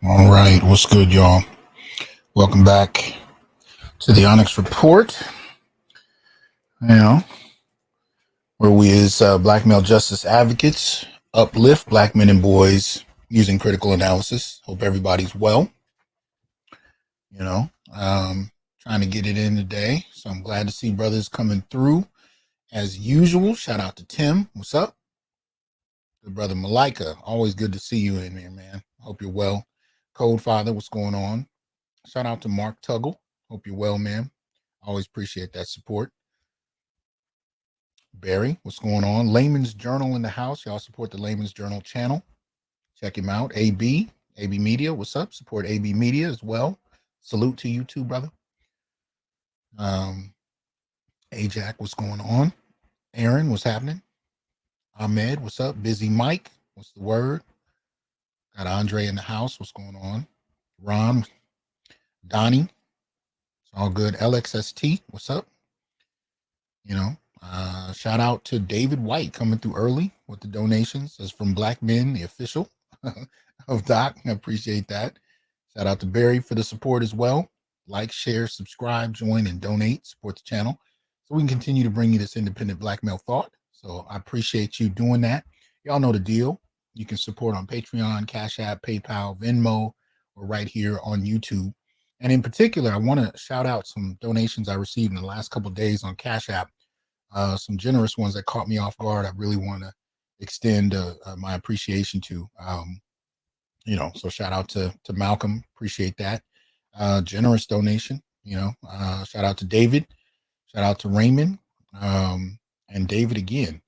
All right, what's good, y'all? Welcome back to the Onyx Report. Where we as black male justice advocates uplift black men and boys using critical analysis. Hope everybody's well. Trying to get it in today, so I'm glad to see brothers coming through as usual. Shout out to Tim. What's up? Good brother Malika. Always good to see you in here, man. Hope you're well. Code Father, what's going on? Shout out to Mark Tuggle. Hope you're well, man. Always appreciate that support. Barry, what's going on? Layman's Journal in the house. Y'all support the Layman's Journal channel. Check him out. AB Media, what's up? Support AB Media as well. Salute to you too, brother. Ajax, what's going on? Aaron, what's happening? Ahmed, what's up? Busy Mike, what's the word? Got Andre in the house. What's going on? Ron, Donnie, it's all good. LXST, what's up? Shout out to David White coming through early with the donations. That's from Black Men, the official of Doc. I appreciate that. Shout out to Barry for the support as well. Like, share, subscribe, join, and donate. Support the channel so we can continue to bring you this independent black male thought. So I appreciate you doing that. Y'all know the deal. You can support on Patreon, Cash App, PayPal, Venmo, or right here on YouTube. And in particular, I want to shout out some donations I received in the last couple of days on Cash App. Some generous ones that caught me off guard. I really want to extend my appreciation to. So shout out to Malcolm. Appreciate that. Generous donation. Shout out to David. Shout out to Raymond. And David again.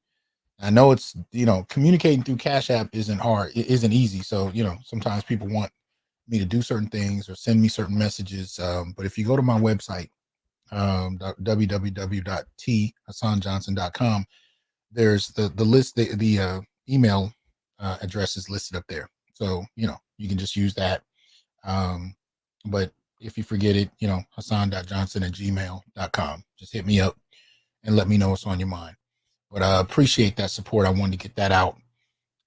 I know it's, communicating through Cash App isn't hard. It isn't easy. So, sometimes people want me to do certain things or send me certain messages. But if you go to my website, www.thasanjohnson.com, there's the list, the email address is listed up there. So, you can just use that. But if you forget it, hasan.johnson@gmail.com. Just hit me up and let me know what's on your mind. But I appreciate that support. I wanted to get that out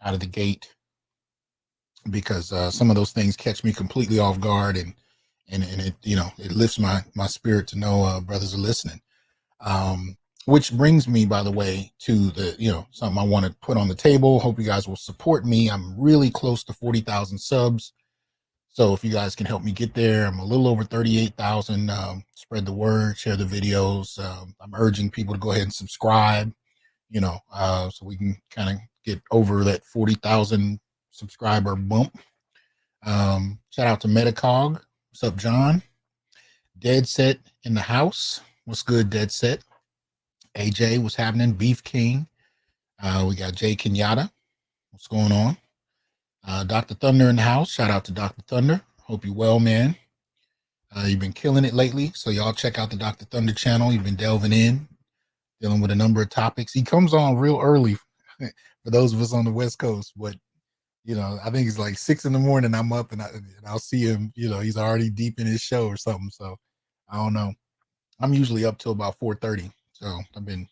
of the gate because some of those things catch me completely off guard, and it it lifts my spirit to know brothers are listening. Which brings me, by the way, to the something I want to put on the table. Hope you guys will support me. I'm really close to 40,000 subs, so if you guys can help me get there, I'm a little over 38,000. Spread the word, share the videos. I'm urging people to go ahead and subscribe. So we can kind of get over that 40,000 subscriber bump. Shout out to Metacog. What's up, John? Dead Set in the house. What's good, Dead Set? AJ, what's happening? Beef King. We got Jay Kenyatta. What's going on? Dr. Thunder in the house. Shout out to Dr. Thunder. Hope you're well, man. You've been killing it lately. So y'all check out the Dr. Thunder channel. You've been delving in, dealing with a number of topics. He comes on real early for those of us on the West Coast. But, I think it's like 6 in the morning. I'm up and I'll see him, he's already deep in his show or something. So I don't know. I'm usually up till about 4:30. So I've been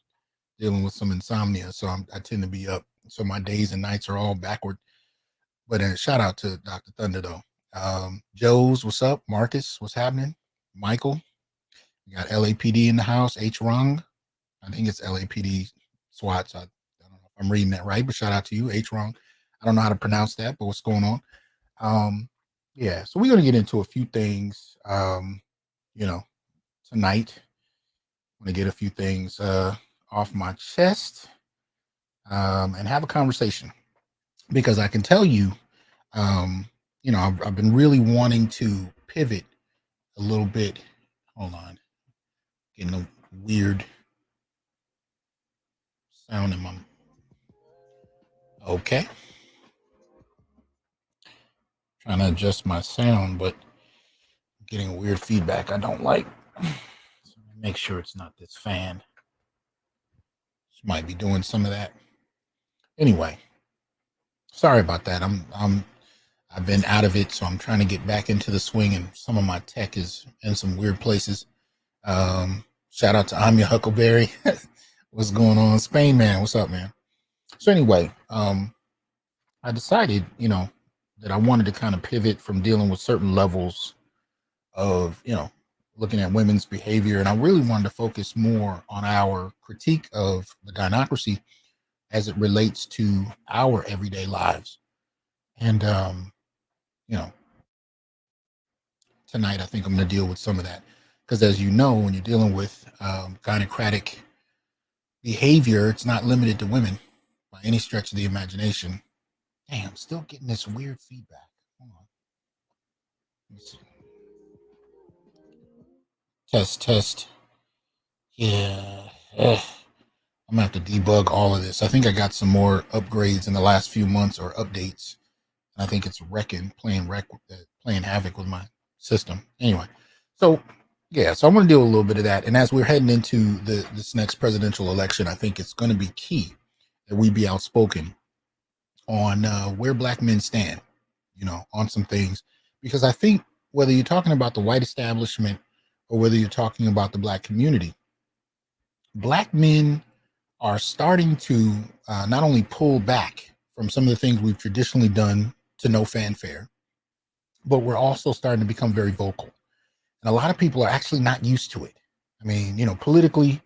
dealing with some insomnia. So I tend to be up. So my days and nights are all backward. But shout out to Dr. Thunder, though. Joe's, what's up? Marcus, what's happening? Michael, we got LAPD in the house. H. Rung, I think it's LAPD SWAT. So I don't know if I'm reading that right, but shout out to you, H. Rung. I don't know how to pronounce that, but what's going on? Yeah, so we're going to get into a few things, tonight. I'm going to get a few things off my chest and have a conversation, because I can tell you, I've been really wanting to pivot a little bit. Hold on. Getting a weird sound in my... Okay. Trying to adjust my sound, but I'm getting weird feedback I don't like. So make sure it's not this fan. This might be doing some of that. Anyway, sorry about that. I've been out of it, so I'm trying to get back into the swing, and some of my tech is in some weird places. Shout out to Anya Huckleberry. What's going on? Spain Man, what's up, man? So anyway, I decided, that I wanted to kind of pivot from dealing with certain levels of, looking at women's behavior. And I really wanted to focus more on our critique of the gynocracy as it relates to our everyday lives. And, tonight, I think I'm going to deal with some of that. Because as you know, when you're dealing with gynocratic behavior, it's not limited to women by any stretch of the imagination. Damn, I'm still getting this weird feedback. Hold on. Let me see. Test. Yeah. Ugh. I'm going to have to debug all of this. I think I got some more upgrades in the last few months, or updates. I think it's playing havoc with my system. Anyway, so yeah, so I'm going to do a little bit of that. And as we're heading into this next presidential election, I think it's going to be key that we be outspoken on where Black men stand, on some things, because I think whether you're talking about the white establishment or whether you're talking about the Black community, Black men are starting to not only pull back from some of the things we've traditionally done to no fanfare, but we're also starting to become very vocal. And a lot of people are actually not used to it. I mean, politically,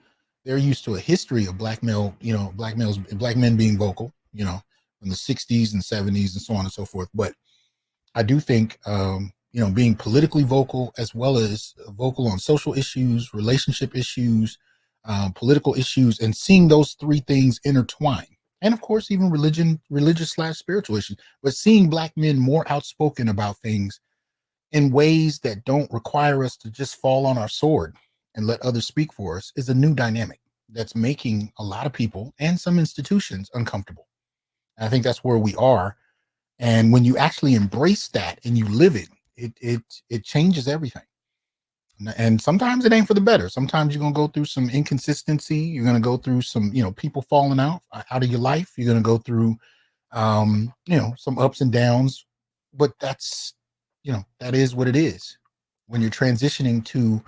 they're used to a history of black men being vocal, in the 60s and 70s and so on and so forth. But I do think, being politically vocal, as well as vocal on social issues, relationship issues, political issues, and seeing those three things intertwine. And of course, even religious/spiritual issues, but seeing Black men more outspoken about things in ways that don't require us to just fall on our sword and let others speak for us is a new dynamic that's making a lot of people and some institutions uncomfortable. And I think that's where we are. And when you actually embrace that and you live it, it changes everything. And sometimes it ain't for the better. Sometimes you're going to go through some inconsistency. You're going to go through some, people falling out of your life. You're going to go through, some ups and downs, but that's, that is what it is. When you're transitioning to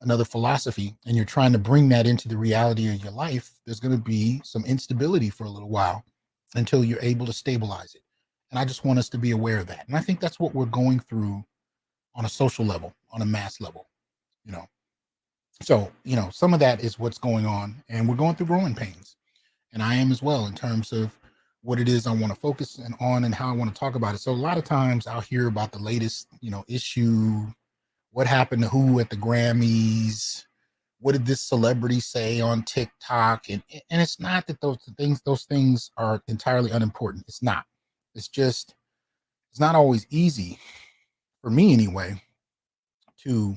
another philosophy and you're trying to bring that into the reality of your life, there's going to be some instability for a little while until you're able to stabilize it. And I just want us to be aware of that. And I think that's what we're going through on a social level, on a mass level. So, some of that is what's going on, and we're going through growing pains, and I am as well, in terms of what it is I want to focus on and how I want to talk about it. So a lot of times I'll hear about the latest, issue, what happened to who at the Grammys, what did this celebrity say on TikTok? And it's not that those things are entirely unimportant. It's not. It's just, it's not always easy, for me anyway, to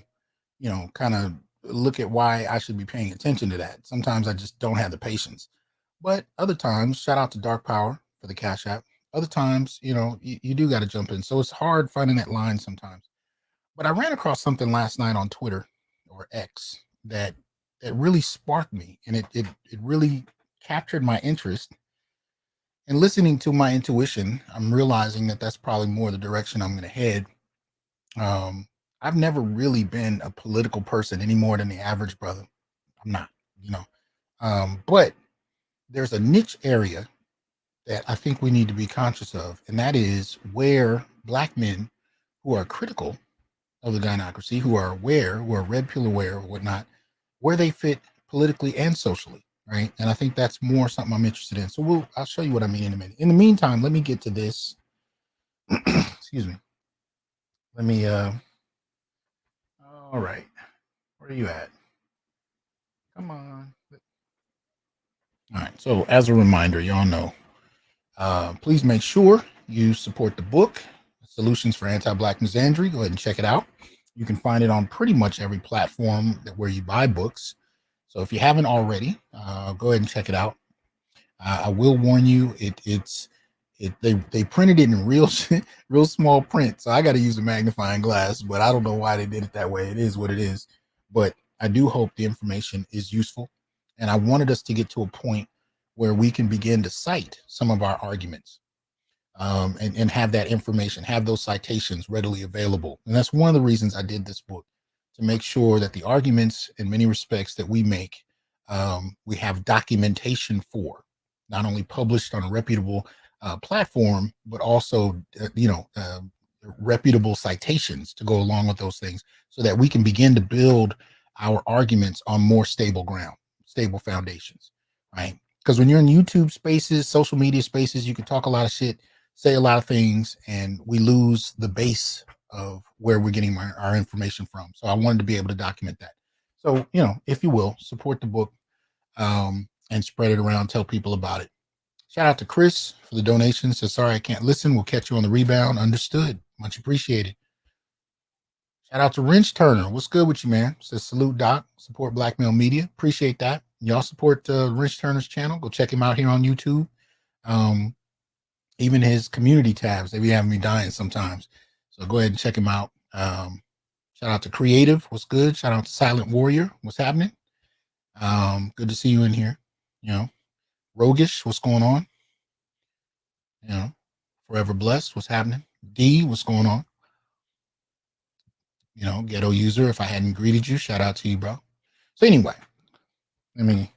kind of look at why I should be paying attention to that. Sometimes I just don't have the patience. But other times, shout out to Dark Power for the Cash App. Other times, you do got to jump in. So it's hard finding that line sometimes. But I ran across something last night on Twitter or X that really sparked me, and it really captured my interest. And listening to my intuition, I'm realizing that that's probably more the direction I'm going to head. Um, I've never really been a political person any more than the average brother. I'm not, you know. But there's a niche area that I think we need to be conscious of, and that is where Black men who are critical of the gynocracy, who are aware, who are red pill aware or whatnot, where they fit politically and socially, right? And I think that's more something I'm interested in. So I'll show you what I mean in a minute. In the meantime, let me get to this. Excuse me. Let me all right. Where are you at? Come on. All right. So as a reminder, y'all know, please make sure you support the book, Solutions for Anti-Black Misandry. Go ahead and check it out. You can find it on pretty much every platform where you buy books. So if you haven't already, go ahead and check it out. I will warn you, they printed it in real small print, so I got to use a magnifying glass. But I don't know why they did it that way. It is what it is. But I do hope the information is useful, and I wanted us to get to a point where we can begin to cite some of our arguments, and have that information, have those citations readily available. And that's one of the reasons I did this book, to make sure that the arguments, in many respects, that we make, we have documentation for, not only published on a reputable platform, but also, reputable citations to go along with those things, so that we can begin to build our arguments on more stable ground, stable foundations, right? Because when you're in YouTube spaces, social media spaces, you can talk a lot of shit, say a lot of things, and we lose the base of where we're getting our information from. So I wanted to be able to document that. So, if you will, support the book, and spread it around, tell people about it. Shout out to Chris for the donation. Says, sorry, I can't listen. We'll catch you on the rebound. Understood. Much appreciated. Shout out to Wrench Turner. What's good with you, man? Says, salute, Doc. Support Black Male Media. Appreciate that. Y'all support Wrench Turner's channel. Go check him out here on YouTube. Even his community tabs, they be having me dying sometimes. So go ahead and check him out. Shout out to Creative. What's good? Shout out to Silent Warrior. What's happening? Good to see you in here. Roguish. What's going on? Forever Blessed. What's happening? D. What's going on? Ghetto User. If I hadn't greeted you, shout out to you, bro. So anyway, let me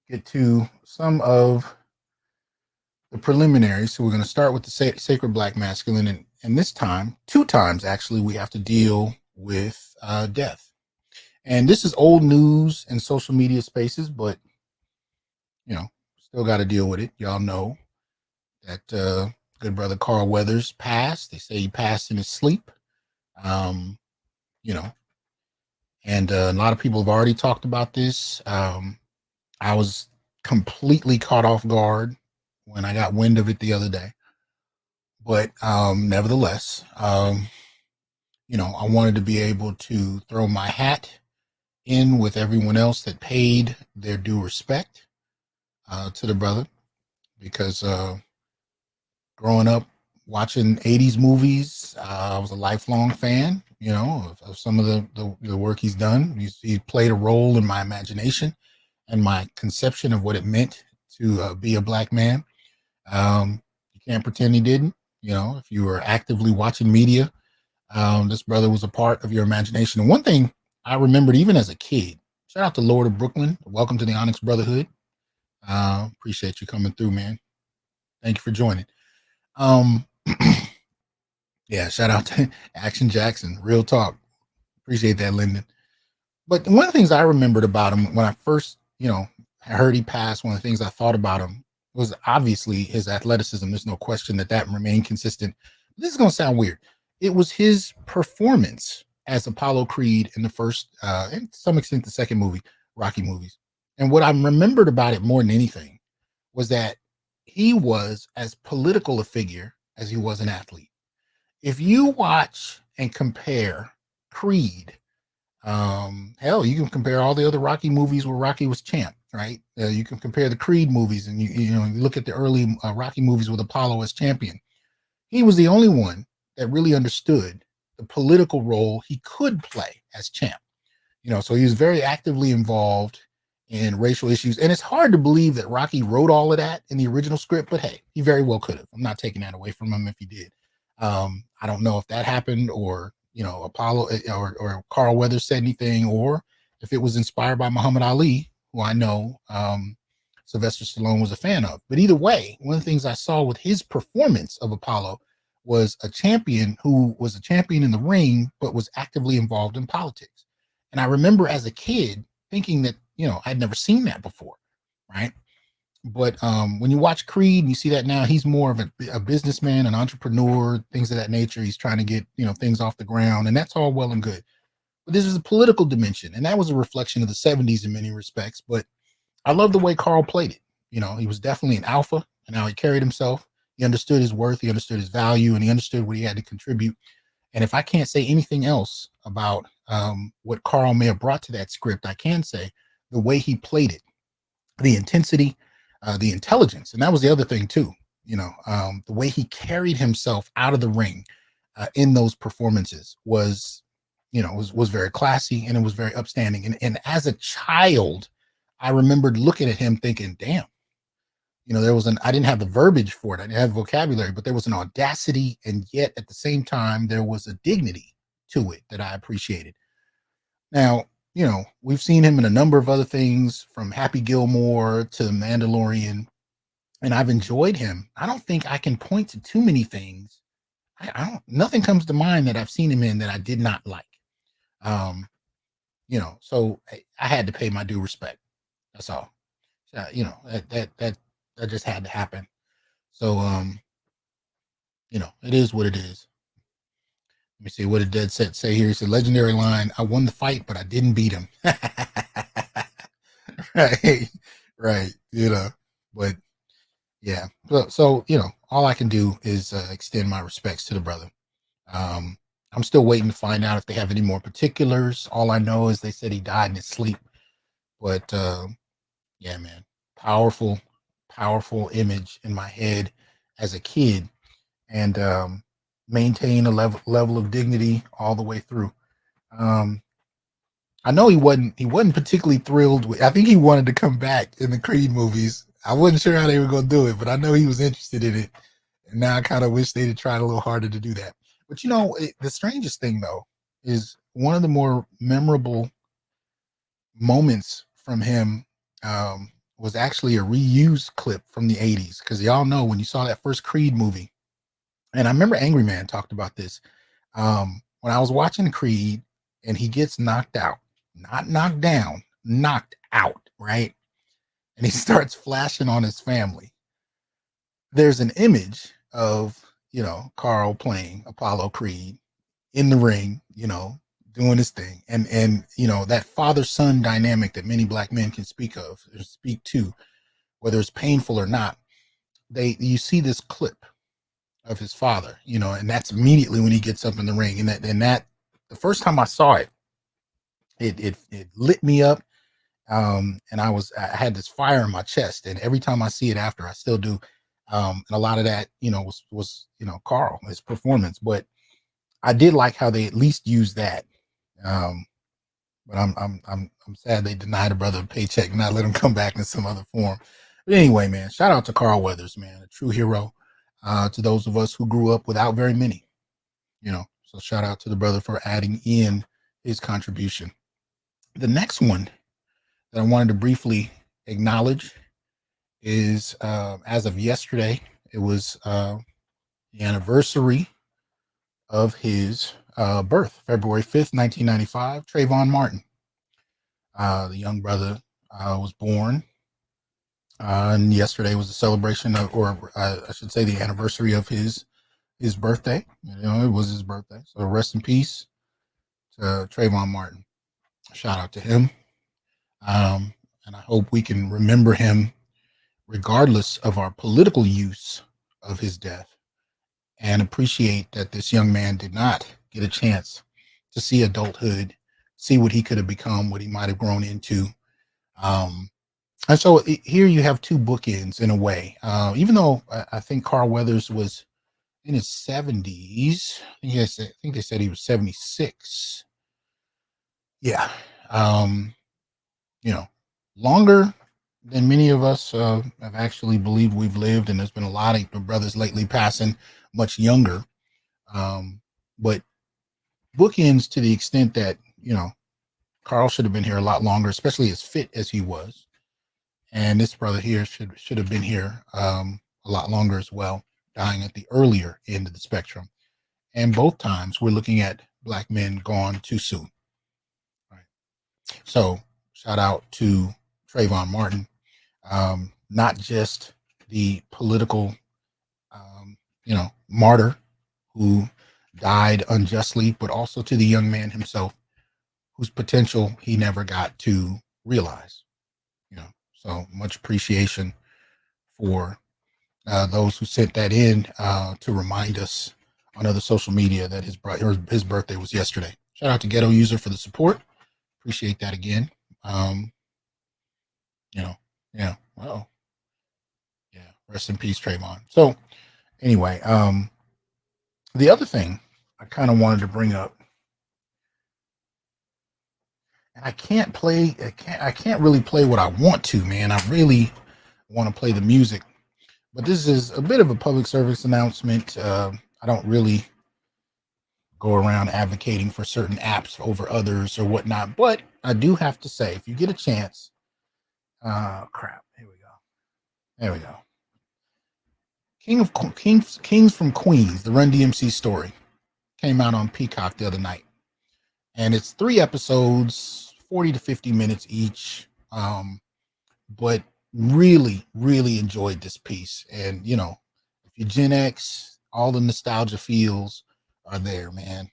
get to some of the preliminaries. So we're going to start with the sacred Black masculine, and this time, 2 times actually, we have to deal with death. And this is old news in social media spaces, but still got to deal with it. Y'all know that good brother Carl Weathers passed. They say he passed in his sleep. And a lot of people have already talked about this. I was completely caught off guard when I got wind of it the other day. But nevertheless, I wanted to be able to throw my hat in with everyone else that paid their due respect to the brother, because growing up watching 80s movies, I was a lifelong fan, of some of the work he's done. He played a role in my imagination and my conception of what it meant to be a Black man. You can't pretend he didn't. If you were actively watching media, this brother was a part of your imagination. And one thing I remembered even as a kid, shout out to Lord of Brooklyn. Welcome to the Onyx Brotherhood. Appreciate you coming through, man. Thank you for joining. Yeah, shout out to Action Jackson. Real talk. Appreciate that, Lyndon. But one of the things I remembered about him when I first, I heard he passed, one of the things I thought about him was obviously his athleticism. There's no question that remained consistent. This is going to sound weird. It was his performance as Apollo Creed in the first, and to some extent, the second movie, Rocky movies. And what I remembered about it more than anything was that he was as political a figure as he was an athlete. If you watch and compare Creed Hell, you can compare all the other Rocky movies where Rocky was champ, right? You can compare the Creed movies, and you look at the early Rocky movies with Apollo as champion. He was the only one that really understood the political role he could play as champ. So he was very actively involved in racial issues, and it's hard to believe that Rocky wrote all of that in the original script. But hey, he very well could have. I'm not taking that away from him if he did. I don't know if that happened, or Apollo or Carl Weathers said anything, or if it was inspired by Muhammad Ali, who I know Sylvester Stallone was a fan of. But either way, one of the things I saw with his performance of Apollo was a champion who was a champion in the ring, but was actively involved in politics. And I remember as a kid thinking that, I'd never seen that before, right? But when you watch Creed and you see that now, he's more of a businessman, an entrepreneur, things of that nature. He's trying to get, things off the ground, and that's all well and good. But this is a political dimension, and that was a reflection of the 70s in many respects. But I love the way Carl played it. He was definitely an alpha and how he carried himself. He understood his worth, he understood his value, and he understood what he had to contribute. And if I can't say anything else about what Carl may have brought to that script, I can say the way he played it, the intensity, the intelligence. And that was the other thing too, the way he carried himself out of the ring in those performances was, was very classy, and it was very upstanding. And as a child, I remembered looking at him thinking, damn, I didn't have the verbiage for it. I didn't have vocabulary, but there was an audacity. And yet at the same time, there was a dignity to it that I appreciated. Now, we've seen him in a number of other things, from Happy Gilmore to The Mandalorian, and I've enjoyed him. I don't think I can point to too many things. Nothing comes to mind that I've seen him in that I did not like. So I had to pay my due respect. That's all. That just had to happen. So, it is what it is. Let me see what did Dead Set say here. It's a legendary line. I won the fight, but I didn't beat him. Right. Right. But yeah. So, all I can do is extend my respects to the brother. I'm still waiting to find out if they have any more particulars. All I know is they said he died in his sleep. But yeah, man, powerful image in my head as a kid, and maintain a level of dignity all the way through. I know he wasn't particularly thrilled with. I think he wanted to come back in the Creed movies. I wasn't sure how they were going to do it, but I know he was interested in it. And now I kind of wish they'd tried a little harder to do that. But the strangest thing though is one of the more memorable moments from him was actually a reused clip from the 80s. Because y'all know when you saw that first Creed movie, and I remember Angry Man talked about this, when I was watching Creed and he gets knocked out, not knocked down, knocked out, right? And he starts flashing on his family. There's an image of, Carl playing Apollo Creed in the ring, doing his thing. And that father-son dynamic that many Black men can speak of or speak to, whether it's painful or not. You see this clip of his father, and that's immediately when he gets up in the ring. And that the first time I saw it, it lit me up. And I had this fire in my chest, and every time I see it after, I still do. And a lot of that, was Carl, his performance. But I did like how they at least used that. But I'm sad they denied a brother a paycheck, not let him come back in some other form. But anyway, man, shout out to Carl Weathers, man, a true hero. To those of us who grew up without very many, so shout out to the brother for adding in his contribution. The next one that I wanted to briefly acknowledge is, as of yesterday, it was the anniversary of his birth, February 5th, 1995, Trayvon Martin. The young brother was born, and yesterday was the celebration of, or I should say the anniversary of his birthday. It was his birthday. So rest in peace to Trayvon Martin. Shout out to him. And I hope we can remember him regardless of our political use of his death, and appreciate that this young man did not get a chance to see adulthood see what he could have become, what he might have grown into. And so here you have two bookends in a way. Even though I think Carl Weathers was in his 70s, I think they said he was 76. Yeah. You know, longer than many of us have actually believed we've lived. And there's been a lot of brothers lately passing much younger. But bookends to the extent that, Carl should have been here a lot longer, especially as fit as he was. And this brother here should have been here a lot longer as well, dying at the earlier end of the spectrum. And both times we're looking at Black men gone too soon. Right. So shout out to Trayvon Martin, not just the political, martyr who died unjustly, but also to the young man himself, whose potential he never got to realize. So much appreciation for those who sent that in to remind us on other social media that his birthday was yesterday. Shout out to Ghetto User for the support. Appreciate that again. Yeah. Well, yeah. Rest in peace, Trayvon. So anyway, the other thing I kind of wanted to bring up, and I can't really play what I want to, man. I really want to play the music, but this is a bit of a public service announcement. I don't really go around advocating for certain apps over others or whatnot, but I do have to say, if you get a chance, crap, here we go. There we go. Kings from Queens, the Run DMC story, came out on Peacock the other night, and it's 3 episodes, 40 to 50 minutes each. But really, really enjoyed this piece. And if you're Gen X, all the nostalgia feels are there, man.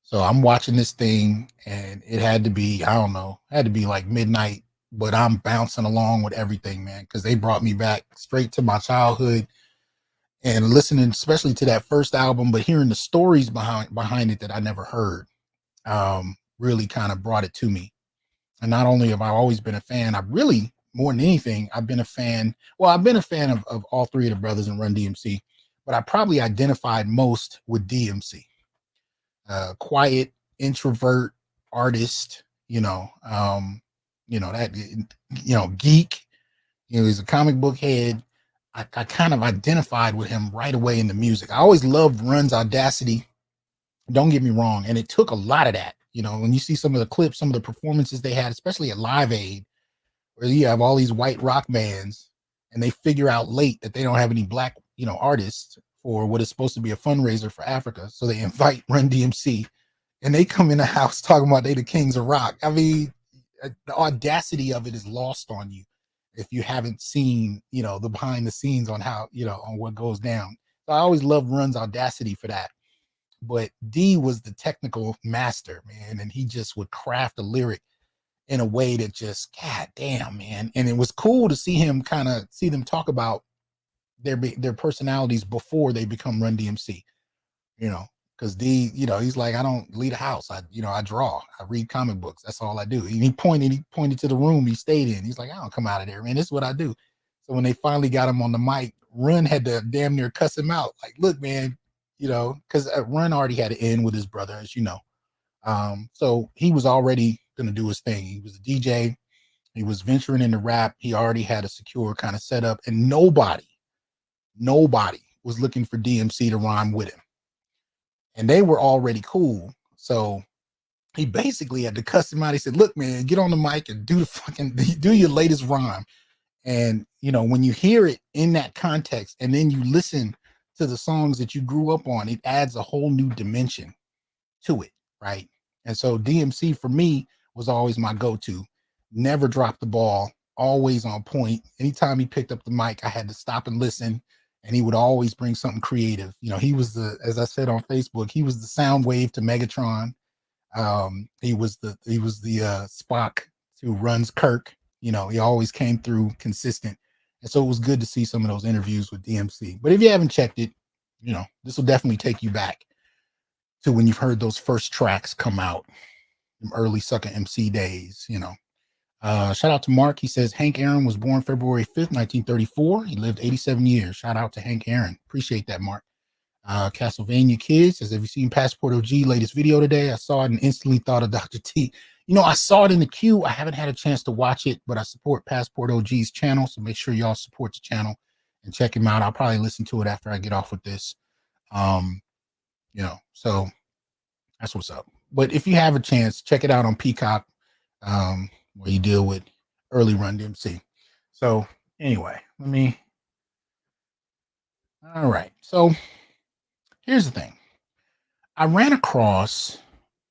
So I'm watching this thing, and it had to be, I don't know, had to be like midnight, but I'm bouncing along with everything, man, because they brought me back straight to my childhood. And listening, especially to that first album, but hearing the stories behind it that I never heard, really kind of brought it to me. And not only have I always been a fan, I really, more than anything, I've been a fan. Well, I've been a fan of all 3 of the brothers in Run DMC, but I probably identified most with DMC. Quiet, introvert artist, geek. He's a comic book head. I kind of identified with him right away in the music. I always loved Run's audacity. Don't get me wrong. And it took a lot of that. When you see some of the clips, some of the performances they had, especially at Live Aid, where you have all these white rock bands and they figure out late that they don't have any black, artists for what is supposed to be a fundraiser for Africa. So they invite Run DMC and they come in the house talking about they the kings of rock. I mean, the audacity of it is lost on you if you haven't seen, the behind the scenes on how, on what goes down. So I always loved Run's audacity for that. But D was the technical master, man, and he just would craft a lyric in a way that just, god damn, man. And it was cool to see them talk about their personalities before they become Run DMC, because D, he's like, I don't leave a house. I draw, I read comic books. That's all I do. And he pointed to the room he stayed in. He's like, I don't come out of there, man. This is what I do. So when they finally got him on the mic, Run had to damn near cuss him out. Like, look, man, because Run already had an end with his brother, as you know. So he was already going to do his thing. He was a DJ. He was venturing into rap. He already had a secure kind of setup, and nobody was looking for DMC to rhyme with him. And they were already cool. So he basically had to cuss him out. He said, look, man, get on the mic and do your latest rhyme. And, when you hear it in that context, and then you listen to the songs that you grew up on, it adds a whole new dimension to it. Right. And so DMC for me was always my go-to. Never dropped the ball, always on point. Anytime he picked up the mic, I had to stop and listen. And he would always bring something creative. He was as I said on Facebook, he was the sound wave to Megatron. He was the Spock to Run's Kirk. He always came through consistent. And so it was good to see some of those interviews with DMC. But if you haven't checked it, this will definitely take you back to when you've heard those first tracks come out. them early sucker MC days, you know. Shout out to Mark. He says Hank Aaron was born February 5th, 1934. He lived 87 years. Shout out to Hank Aaron. Appreciate that, Mark. Castlevania Kids says, have you seen Passport OG latest video today? I saw it and instantly thought of Dr. T. You know, I saw it in the queue. I haven't had a chance to watch it, but I support Passport OG's channel. So make sure y'all support the channel and check him out. I'll probably listen to it after I get off with this. You know, so that's what's up. But if you have a chance, check it out on Peacock, where you deal with early run DMC. So anyway, all right. So here's the thing. I ran across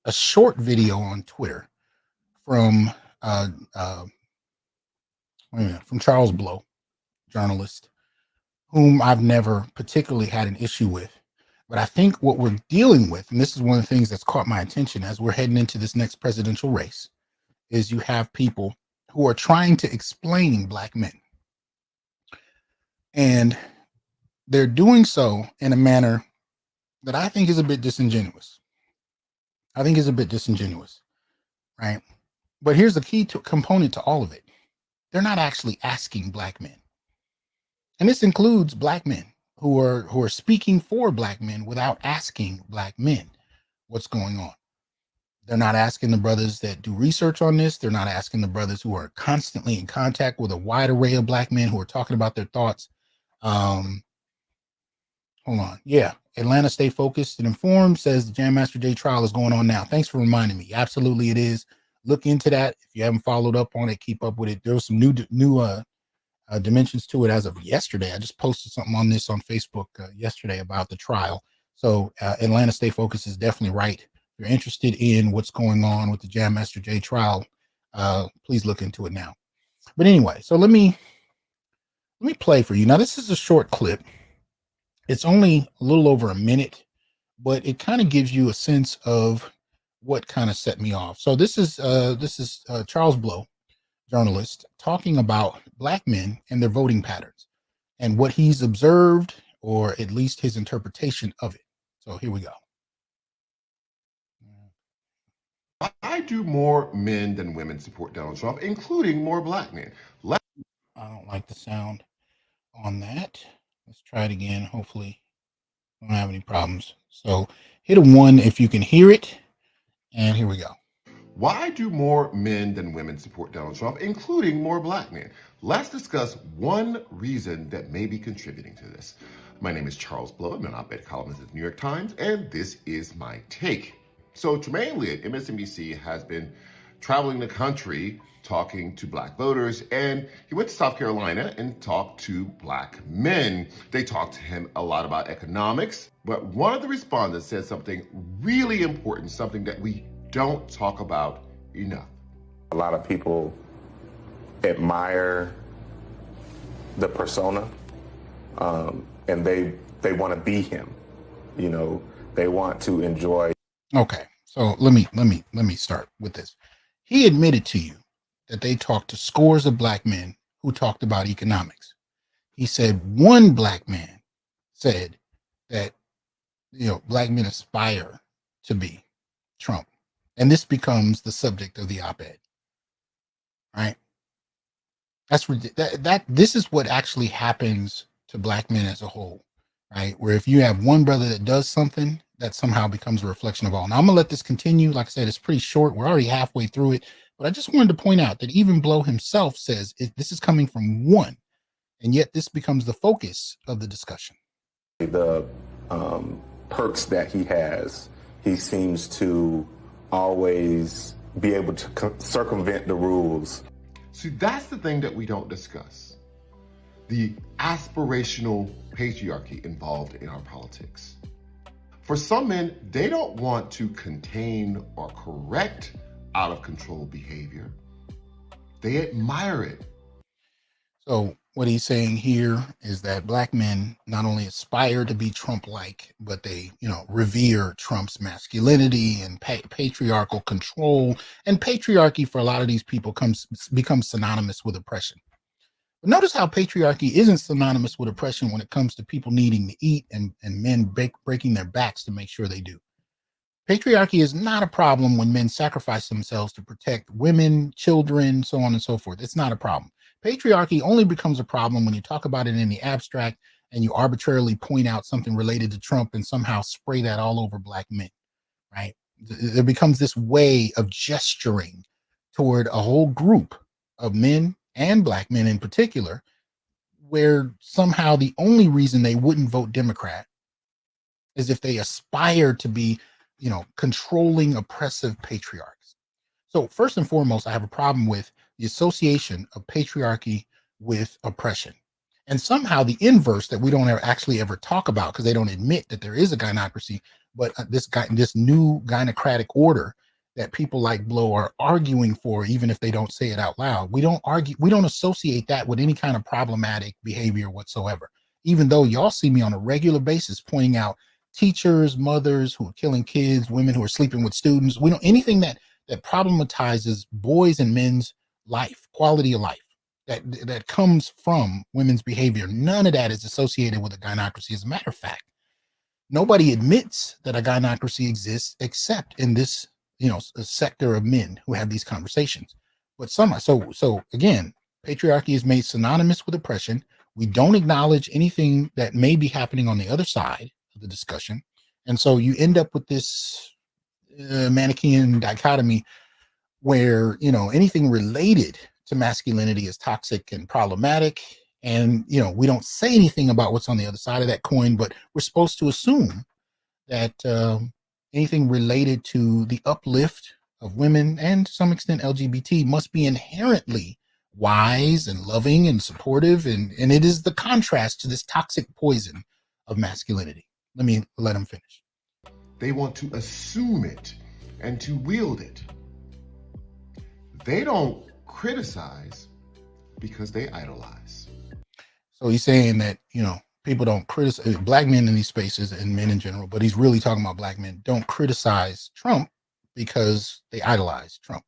a short video on Twitter from from Charles Blow, journalist, whom I've never particularly had an issue with. But I think what we're dealing with, and this is one of the things that's caught my attention as we're heading into this next presidential race, is you have people who are trying to explain Black men. And they're doing so in a manner that I think is a bit disingenuous. Right? But here's the key component to all of it. They're not actually asking Black men. And this includes Black men who are speaking for Black men without asking Black men what's going on. They're not asking the brothers that do research on this. They're not asking the brothers who are constantly in contact with a wide array of Black men who are talking about their thoughts. Hold on. Yeah. Atlanta, stay focused and informed, says the Jam Master Jay trial is going on now. Thanks for reminding me. Absolutely it is. Look into that. If you haven't followed up on it, keep up with it. There was some new dimensions to it as of yesterday. I just posted something on this on Facebook yesterday about the trial. So Atlanta Stay Focused is definitely right. If you're interested in what's going on with the Jam Master Jay trial, please look into it now. But anyway, so let me play for you. Now, this is a short clip. It's only a little over a minute, but it kind of gives you a sense of what kind of set me off. So this is Charles Blow, journalist, talking about Black men and their voting patterns and what he's observed, or at least his interpretation of it. So here we go. Why do more men than women support Donald Trump, including more Black men? I don't like the sound on that. Let's try it again. Hopefully I don't have any problems. So hit a 1 if you can hear it. And here we go. Why do more men than women support Donald Trump, including more Black men? Let's discuss one reason that may be contributing to this. My name is Charles Blow. I'm an op-ed columnist at the New York Times, and this is my take. So Tremaine Lee at MSNBC has been traveling the country talking to Black voters, and he went to South Carolina and talked to Black men. They talked to him a lot about economics, but one of the respondents said something really important, something that we don't talk about enough. A lot of people admire the persona, and they want to be him. You know, they want to enjoy. Okay, so let me start with this. He admitted to you that they talked to scores of Black men who talked about economics. He said one Black man said that, you know, Black men aspire to be Trump. And this becomes the subject of the op-ed, right? This is what actually happens to Black men as a whole, right? Where if you have one brother that does something, that somehow becomes a reflection of all. Now I'm gonna let this continue. Like I said, it's pretty short. We're already halfway through it, but I just wanted to point out that even Blow himself says this is coming from one, and yet this becomes the focus of the discussion. The perks that he has, he seems to always be able to circumvent the rules. See, that's the thing that we don't discuss. The aspirational patriarchy involved in our politics. For some men, they don't want to contain or correct out of control behavior. They admire it. So what he's saying here is that Black men not only aspire to be Trump-like, but they, you know, revere Trump's masculinity and patriarchal control. And patriarchy for a lot of these people becomes synonymous with oppression. But notice how patriarchy isn't synonymous with oppression when it comes to people needing to eat and men breaking their backs to make sure they do. Patriarchy is not a problem when men sacrifice themselves to protect women, children, so on and so forth. It's not a problem. Patriarchy only becomes a problem when you talk about it in the abstract and you arbitrarily point out something related to Trump and somehow spray that all over black men, right? There becomes this way of gesturing toward a whole group of men and black men in particular, where somehow the only reason they wouldn't vote Democrat is if they aspire to be, controlling, oppressive patriarchs. So first and foremost, I have a problem with the association of patriarchy with oppression. And somehow the inverse that we don't actually ever talk about because they don't admit that there is a gynocracy, but this new gynocratic order that people like Blow are arguing for, even if they don't say it out loud. We don't argue, we don't associate that with any kind of problematic behavior whatsoever. Even though y'all see me on a regular basis pointing out teachers, mothers who are killing kids, women who are sleeping with students. We don't anything that problematizes boys and men's life, quality of life, that comes from women's behavior. None of that is associated with a gynocracy. As a matter of fact, nobody admits that a gynocracy exists except in this, a sector of men who have these conversations. But so again, patriarchy is made synonymous with oppression. We don't acknowledge anything that may be happening on the other side of the discussion. And so you end up with this Manichaean dichotomy where, anything related to masculinity is toxic and problematic. And, we don't say anything about what's on the other side of that coin, but we're supposed to assume that anything related to the uplift of women and to some extent LGBT must be inherently wise and loving and supportive. And it is the contrast to this toxic poison of masculinity. Let him finish. They want to assume it and to wield it. They don't criticize because they idolize. So he's saying that, people don't criticize black men in these spaces and men in general, but he's really talking about black men don't criticize Trump because they idolize Trump.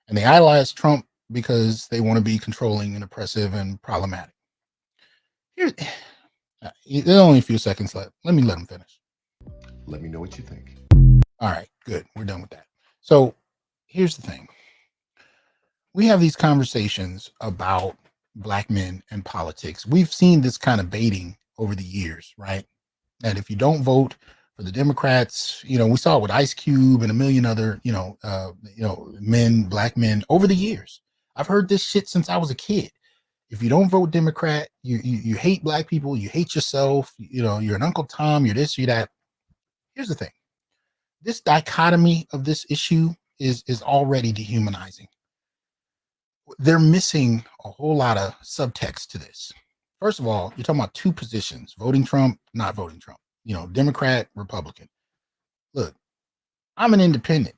And they idolize Trump because they want to be controlling and oppressive and problematic. There's only a few seconds left. Let him finish. Let me know what you think. All right, good. We're done with that. So here's the thing. We have these conversations about black men and politics. We've seen this kind of baiting over the years, right? That if you don't vote for the Democrats, we saw it with Ice Cube and a million other, men, black men over the years. I've heard this shit since I was a kid. If you don't vote Democrat, you hate black people, you hate yourself, you're an Uncle Tom, you're this, you're that. Here's the thing. This dichotomy of this issue is already dehumanizing. They're missing a whole lot of subtext to this. First of all, you're talking about two positions, voting Trump, not voting Trump, Democrat, Republican. Look, I'm an independent.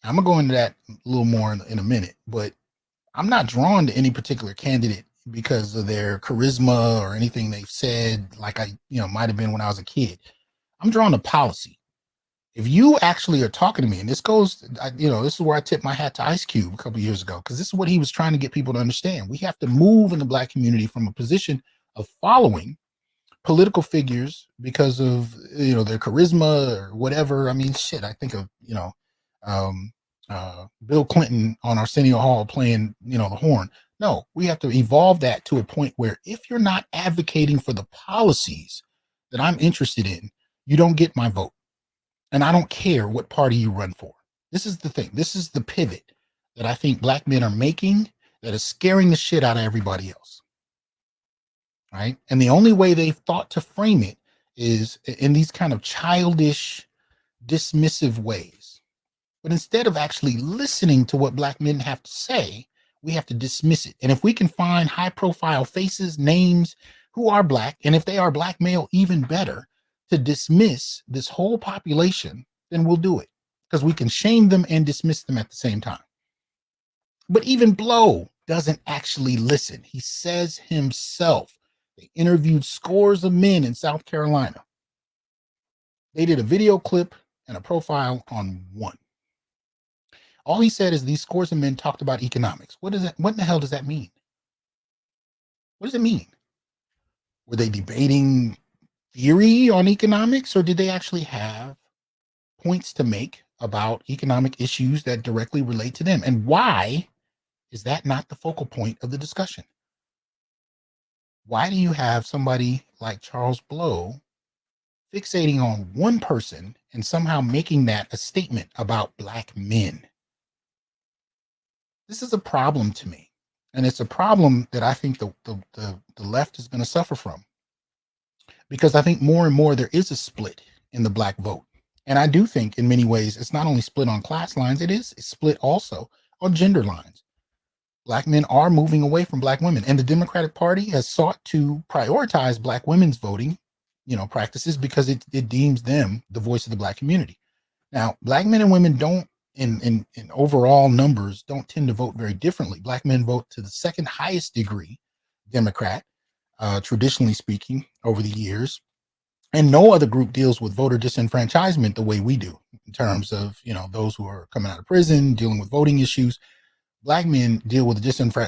I'm going to go into that a little more in a minute, but I'm not drawn to any particular candidate because of their charisma or anything they've said, like I, might have been when I was a kid. I'm drawn to policy. If you actually are talking to me, and this goes, this is where I tipped my hat to Ice Cube a couple of years ago, because this is what he was trying to get people to understand. We have to move in the black community from a position of following political figures because of, their charisma or whatever. I mean, shit, I think of, Bill Clinton on Arsenio Hall playing, the horn. No, we have to evolve that to a point where if you're not advocating for the policies that I'm interested in, you don't get my vote. And I don't care what party you run for. This is the thing. This is the pivot that I think black men are making that is scaring the shit out of everybody else. Right? And the only way they've thought to frame it is in these kind of childish, dismissive ways. But instead of actually listening to what black men have to say, we have to dismiss it. And if we can find high profile faces, names who are black, and if they are black male, even better, to dismiss this whole population, then we'll do it because we can shame them and dismiss them at the same time. But even Blow doesn't actually listen. He says himself, they interviewed scores of men in South Carolina. They did a video clip and a profile on one. All he said is these scores of men talked about economics. What in the hell does that mean? What does it mean? Were they debating theory on economics, or did they actually have points to make about economic issues that directly relate to them. And why is that not the focal point of the discussion? Why do you have somebody like Charles Blow fixating on one person and somehow making that a statement about Black men? This is a problem to me. And it's a problem that I think the left is going to suffer from. Because I think more and more there is a split in the Black vote. And I do think in many ways it's not only split on class lines, it's split also on gender lines. Black men are moving away from Black women, and the Democratic Party has sought to prioritize Black women's voting, practices, because it deems them the voice of the Black community. Now, Black men and women don't, in overall numbers, don't tend to vote very differently. Black men vote to the second highest degree Democrat, traditionally speaking, over the years. And no other group deals with voter disenfranchisement the way we do, in terms of, those who are coming out of prison, dealing with voting issues. Black men deal with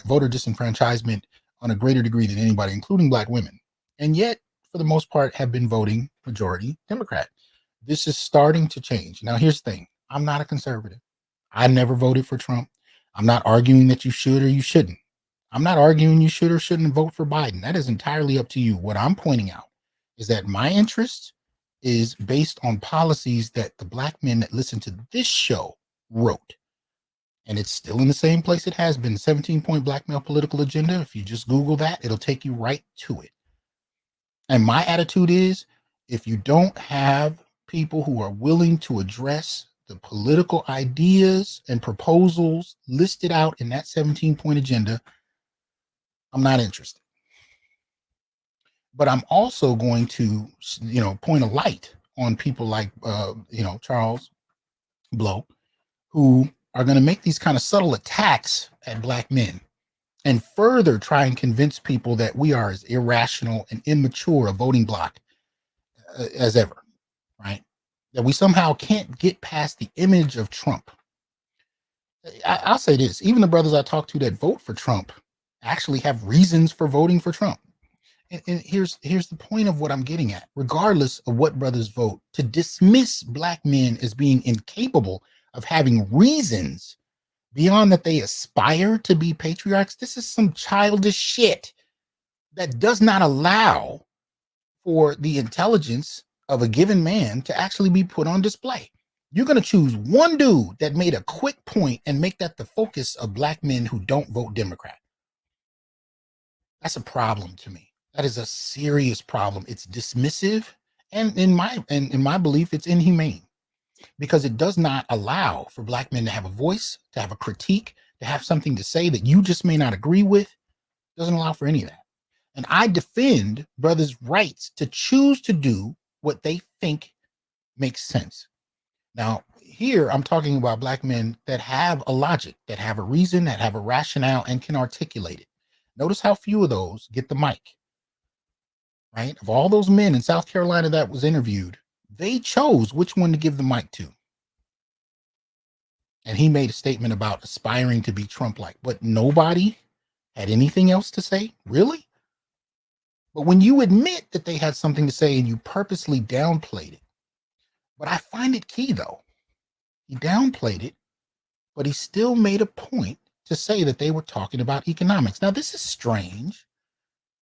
voter disenfranchisement on a greater degree than anybody, including Black women. And yet, for the most part, have been voting majority Democrat. This is starting to change. Now, here's the thing. I'm not a conservative. I never voted for Trump. I'm not arguing that you should or you shouldn't. I'm not arguing you should or shouldn't vote for Biden. That is entirely up to you. What I'm pointing out is that my interest is based on policies that the Black men that listen to this show wrote. And it's still in the same place it has been, 17-point Black male political agenda. If you just Google that, it'll take you right to it. And my attitude is, if you don't have people who are willing to address the political ideas and proposals listed out in that 17-point agenda, I'm not interested. But I'm also going to, point a light on people like, Charles Blow, who are going to make these kind of subtle attacks at Black men and further try and convince people that we are as irrational and immature a voting bloc as ever, right? That we somehow can't get past the image of Trump. I'll say this, even the brothers I talk to that vote for Trump actually have reasons for voting for Trump. And here's the point of what I'm getting at. Regardless of what brothers vote, to dismiss Black men as being incapable of having reasons beyond that they aspire to be patriarchs, this is some childish shit that does not allow for the intelligence of a given man to actually be put on display. You're going to choose one dude that made a quick point and make that the focus of Black men who don't vote Democrat. That's a problem to me. That is a serious problem. It's dismissive, and in my belief, it's inhumane, because it does not allow for Black men to have a voice, to have a critique, to have something to say that you just may not agree with. It doesn't allow for any of that. And I defend brothers' rights to choose to do what they think makes sense. Now, here I'm talking about Black men that have a logic, that have a reason, that have a rationale, and can articulate it. Notice how few of those get the mic. Right? Of all those men in South Carolina that was interviewed, they chose which one to give the mic to. And he made a statement about aspiring to be Trump-like, but nobody had anything else to say? Really? But when you admit that they had something to say and you purposely downplayed it, but I find it key though, he downplayed it, but he still made a point to say that they were talking about economics. Now, this is strange,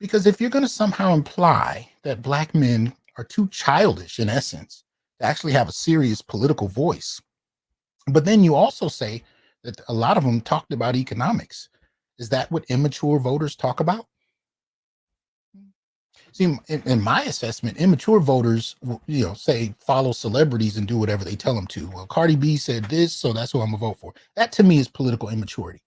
because if you're going to somehow imply that Black men are too childish, in essence, to actually have a serious political voice, but then you also say that a lot of them talked about economics, is that what immature voters talk about? See, in my assessment, immature voters, say follow celebrities and do whatever they tell them to. Well, Cardi B said this, so that's who I'm going to vote for. That to me is political immaturity.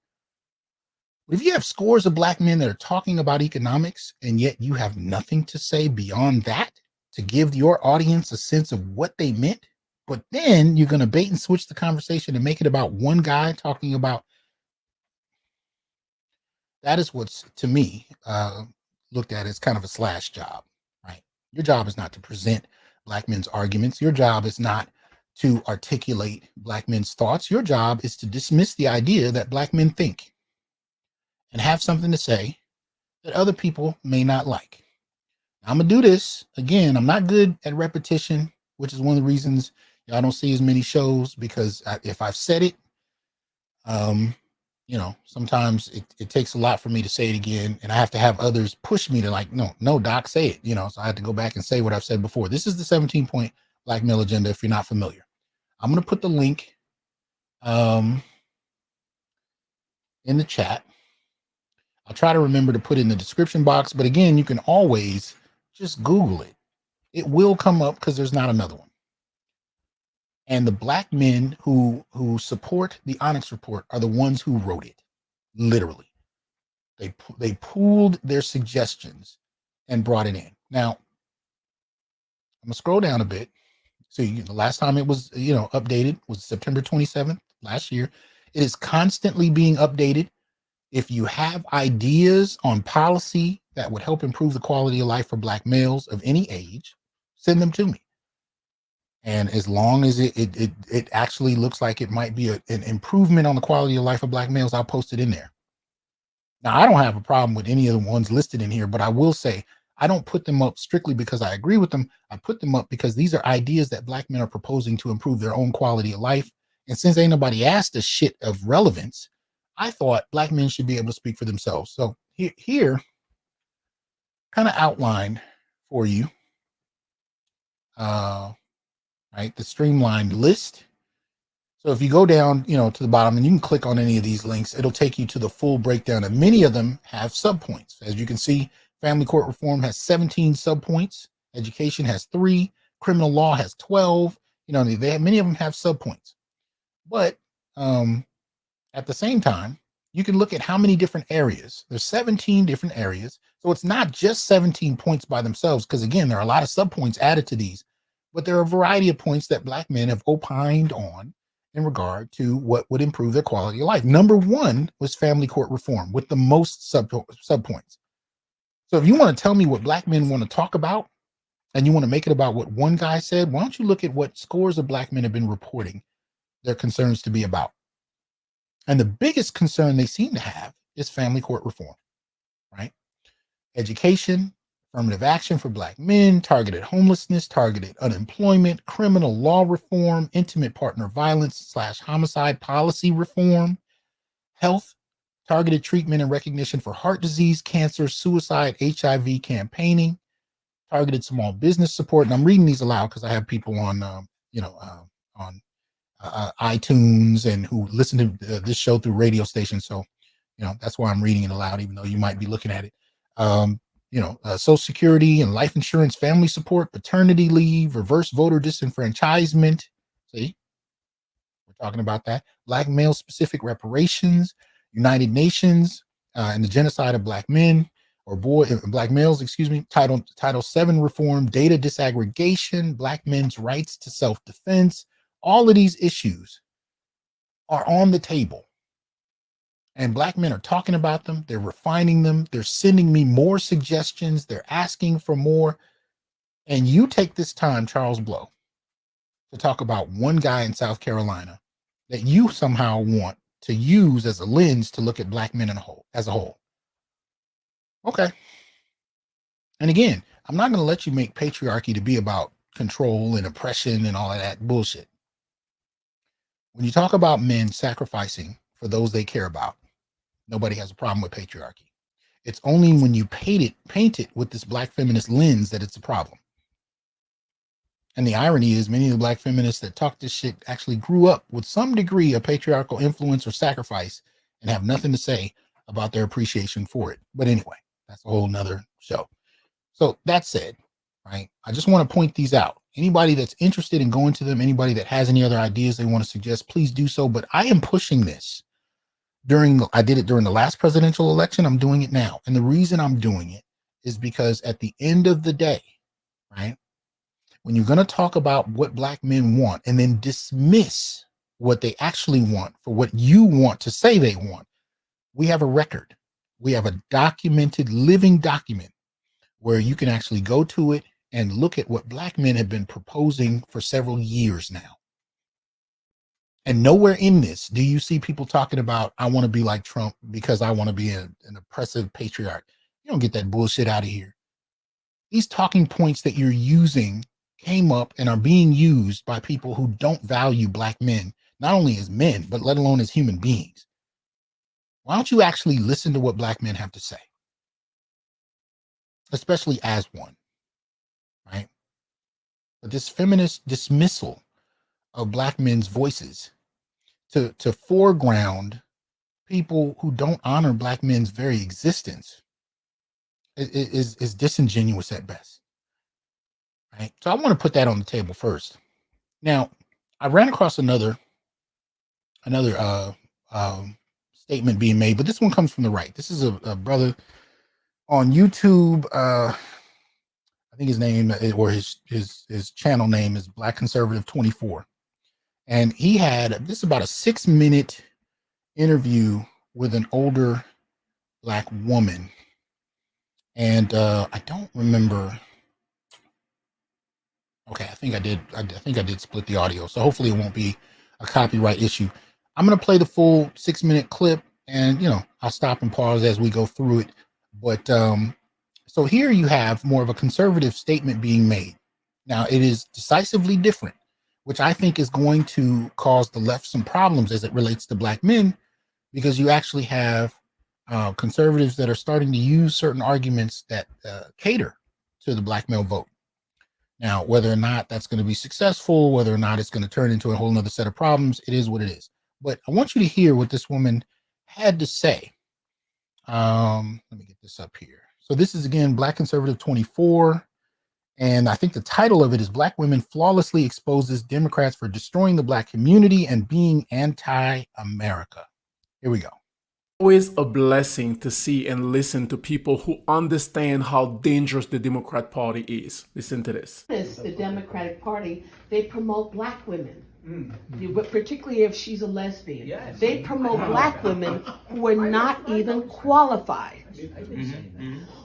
But if you have scores of Black men that are talking about economics, and yet you have nothing to say beyond that to give your audience a sense of what they meant, but then you're going to bait and switch the conversation and make it about one guy talking about, that is what's, to me, looked at as kind of a slash job, right? Your job is not to present Black men's arguments. Your job is not to articulate Black men's thoughts. Your job is to dismiss the idea that Black men think and have something to say that other people may not like. I'm going to do this. Again, I'm not good at repetition, which is one of the reasons Y'all don't see as many shows because if I've said it, sometimes it takes a lot for me to say it again, and I have to have others push me to like, no, Doc, say it, so I have to go back and say what I've said before. This is the 17-point Black male agenda. If you're not familiar, I'm going to put the link in the chat. I'll try to remember to put it in the description box, but again, you can always just Google it. It will come up because there's not another one. And the Black men who support the Onyx Report are the ones who wrote it. Literally, they pooled their suggestions and brought it in. Now, I'm gonna scroll down a bit. So the last time it was updated was September 27th last year. It is constantly being updated. If you have ideas on policy that would help improve the quality of life for Black males of any age, send them to me. And as long as it actually looks like it might be an improvement on the quality of life of Black males, I'll post it in there. Now, I don't have a problem with any of the ones listed in here, but I will say I don't put them up strictly because I agree with them. I put them up because these are ideas that Black men are proposing to improve their own quality of life. And since ain't nobody asked a shit of relevance, I thought Black men should be able to speak for themselves. So here kind of outlined for you, right, the streamlined list. So if you go down, to the bottom, and you can click on any of these links, it'll take you to the full breakdown. And many of them have subpoints. As you can see, family court reform has 17 subpoints. Education has 3. Criminal law has 12. Many of them have subpoints. But at the same time, you can look at how many different areas. There's 17 different areas. So it's not just 17 points by themselves, because again, there are a lot of subpoints added to these. But there are a variety of points that Black men have opined on in regard to what would improve their quality of life. Number 1 was family court reform with the most subpoints. So if you want to tell me what Black men want to talk about, and you want to make it about what one guy said, why don't you look at what scores of Black men have been reporting their concerns to be about? And the biggest concern they seem to have is family court reform, right? Education, affirmative action for Black men, targeted homelessness, targeted unemployment, criminal law reform, intimate partner violence / homicide policy reform, health, targeted treatment and recognition for heart disease, cancer, suicide, HIV campaigning, targeted small business support. And I'm reading these aloud because I have people on, on iTunes and who listen to this show through radio stations. So, that's why I'm reading it aloud, even though you might be looking at it. Social Security and life insurance, family support, paternity leave, reverse voter disenfranchisement. See, we're talking about that. Black male specific reparations, United Nations, and the genocide of Black men or Black males, Title 7 reform, data disaggregation, Black men's rights to self-defense. All of these issues are on the table. And Black men are talking about them. They're refining them. They're sending me more suggestions. They're asking for more. And you take this time, Charles Blow, to talk about one guy in South Carolina that you somehow want to use as a lens to look at Black men as a whole. Okay. And again, I'm not going to let you make patriarchy to be about control and oppression and all of that bullshit. When you talk about men sacrificing for those they care about, nobody has a problem with patriarchy. It's only when you paint it with this Black feminist lens that it's a problem. And the irony is many of the Black feminists that talk this shit actually grew up with some degree of patriarchal influence or sacrifice and have nothing to say about their appreciation for it. But anyway, that's a whole nother show. So that said, right, I just want to point these out. Anybody that's interested in going to them, anybody that has any other ideas they want to suggest, please do so. But I am pushing this. I did it during the last presidential election. I'm doing it now. And the reason I'm doing it is because at the end of the day, right, when you're going to talk about what Black men want and then dismiss what they actually want for what you want to say they want, we have a record. We have a documented living document where you can actually go to it and look at what Black men have been proposing for several years now. And nowhere in this do you see people talking about, I want to be like Trump because I want to be an oppressive patriarch. You don't get that bullshit out of here. These talking points that you're using came up and are being used by people who don't value black men, not only as men, but let alone as human beings. Why don't you actually listen to what black men have to say? Especially as one, right? But this feminist dismissal of black men's voices to foreground people who don't honor black men's very existence is disingenuous at best, right? So I want to put that on the table first. Now, I ran across another statement being made, but this one comes from the right. This is a brother on YouTube. I think his name or his channel name is Black Conservative 24, and he had this is about a 6-minute interview with an older black woman, and I don't remember. Okay, I think I did. I think I did split the audio, so hopefully it won't be a copyright issue. I'm going to play the full 6-minute clip, and I'll stop and pause as we go through it. But so here you have more of a conservative statement being made. Now it is decisively different, which I think is going to cause the left some problems as it relates to black men, because you actually have conservatives that are starting to use certain arguments that cater to the black male vote. Now, whether or not that's going to be successful, whether or not it's going to turn into a whole nother set of problems, it is what it is. But I want you to hear what this woman had to say. Let me get this up here. So this is, again, Black Conservative 24. And I think the title of it is Black Women Flawlessly Exposes Democrats for Destroying the Black Community and Being Anti-America. Here we go. Always a blessing to see and listen to people who understand how dangerous the Democrat Party is. Listen to this. The Democratic Party, they promote black women, particularly if she's a lesbian. Yes. They promote black women who are not even qualified.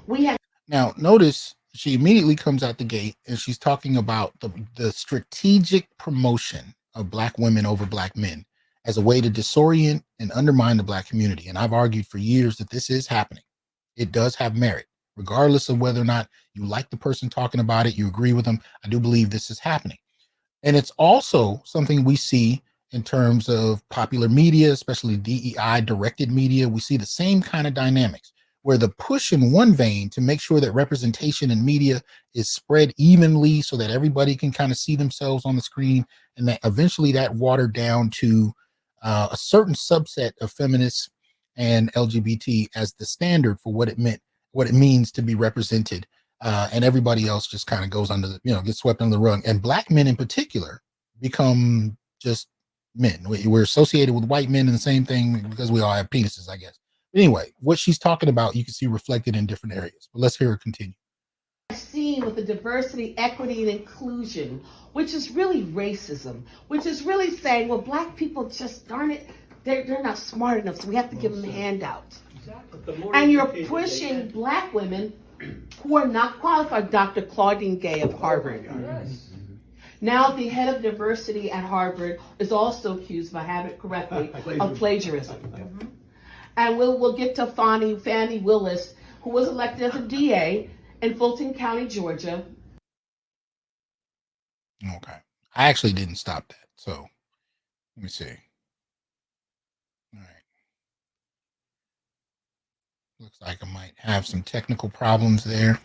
We have Now, notice she immediately comes out the gate and she's talking about the strategic promotion of black women over black men as a way to disorient and undermine the black community. And I've argued for years that this is happening. It does have merit, regardless of whether or not you like the person talking about it, you agree with them. I do believe this is happening. And it's also something we see in terms of popular media, especially DEI directed media. We see the same kind of dynamics where the push in one vein to make sure that representation in media is spread evenly so that everybody can kind of see themselves on the screen, and that eventually that watered down to a certain subset of feminists and LGBT as the standard for what it means to be represented, and everybody else just kind of goes under the, gets swept under the rug. And black men in particular become just men. We're associated with white men and the same thing because we all have penises, I guess. But anyway, what she's talking about, you can see reflected in different areas. But let's hear her continue. Seen with the diversity, equity, and inclusion, which is really racism, which is really saying, well, black people just, darn it, they're not smart enough, so we have to give them handouts. Exactly. And you're pushing black women who are not qualified. Dr. Claudine Gay of Harvard. Yes. Now the head of diversity at Harvard is also accused, if I have it correctly, of plagiarism. Mm-hmm. And we'll get to Fannie Willis, who was elected as a DA in Fulton County, Georgia. Okay. I actually didn't stop that. So let me see. All right. Looks like I might have some technical problems there.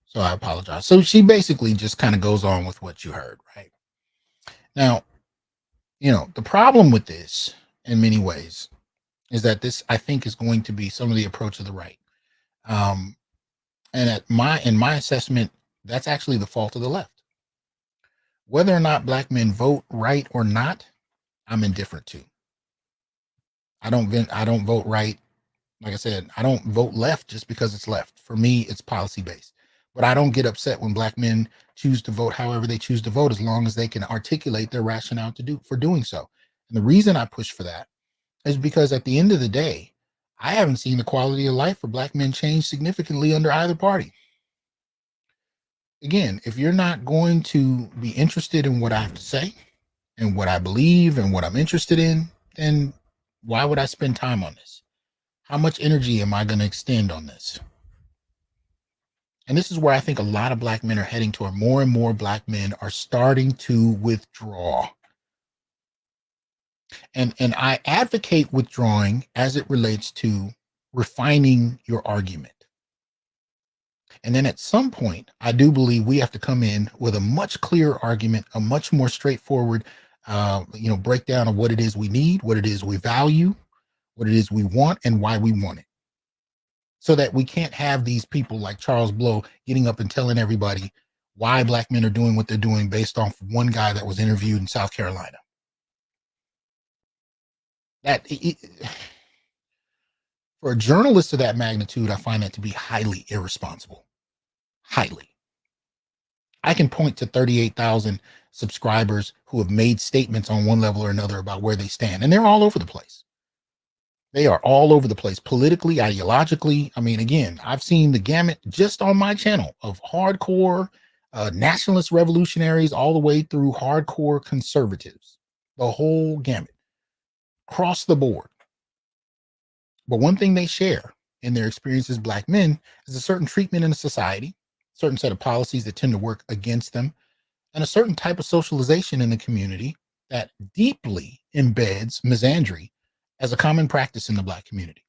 So I apologize. So she basically just kind of goes on with what you heard, right? Now, the problem with this in many ways is that this, I think, is going to be some of the approach of the right. And in my assessment, that's actually the fault of the left. Whether or not black men vote right or not, I'm indifferent to. I don't vote right. Like I said, I don't vote left just because it's left. For me, it's policy based. But I don't get upset when black men choose to vote however they choose to vote, as long as they can articulate their rationale for doing so. And the reason I push for that is because at the end of the day, I haven't seen the quality of life for black men change significantly under either party. Again, if you're not going to be interested in what I have to say and what I believe and what I'm interested in, then why would I spend time on this? How much energy am I going to extend on this? And this is where I think a lot of black men are heading toward. More and more black men are starting to withdraw. And I advocate withdrawing as it relates to refining your argument. And then at some point, I do believe we have to come in with a much clearer argument, a much more straightforward, breakdown of what it is we need, what it is we value, what it is we want, and why we want it. So that we can't have these people like Charles Blow getting up and telling everybody why black men are doing what they're doing based off one guy that was interviewed in South Carolina. For a journalist of that magnitude, I find that to be highly irresponsible. Highly. I can point to 38,000 subscribers who have made statements on one level or another about where they stand, and they're all over the place. They are all over the place, politically, ideologically. I mean, again, I've seen the gamut just on my channel of hardcore nationalist revolutionaries all the way through hardcore conservatives, the whole gamut, across the board. But one thing they share in their experience as black men is a certain treatment in a society, a certain set of policies that tend to work against them, and a certain type of socialization in the community that deeply embeds misandry as a common practice in the black community.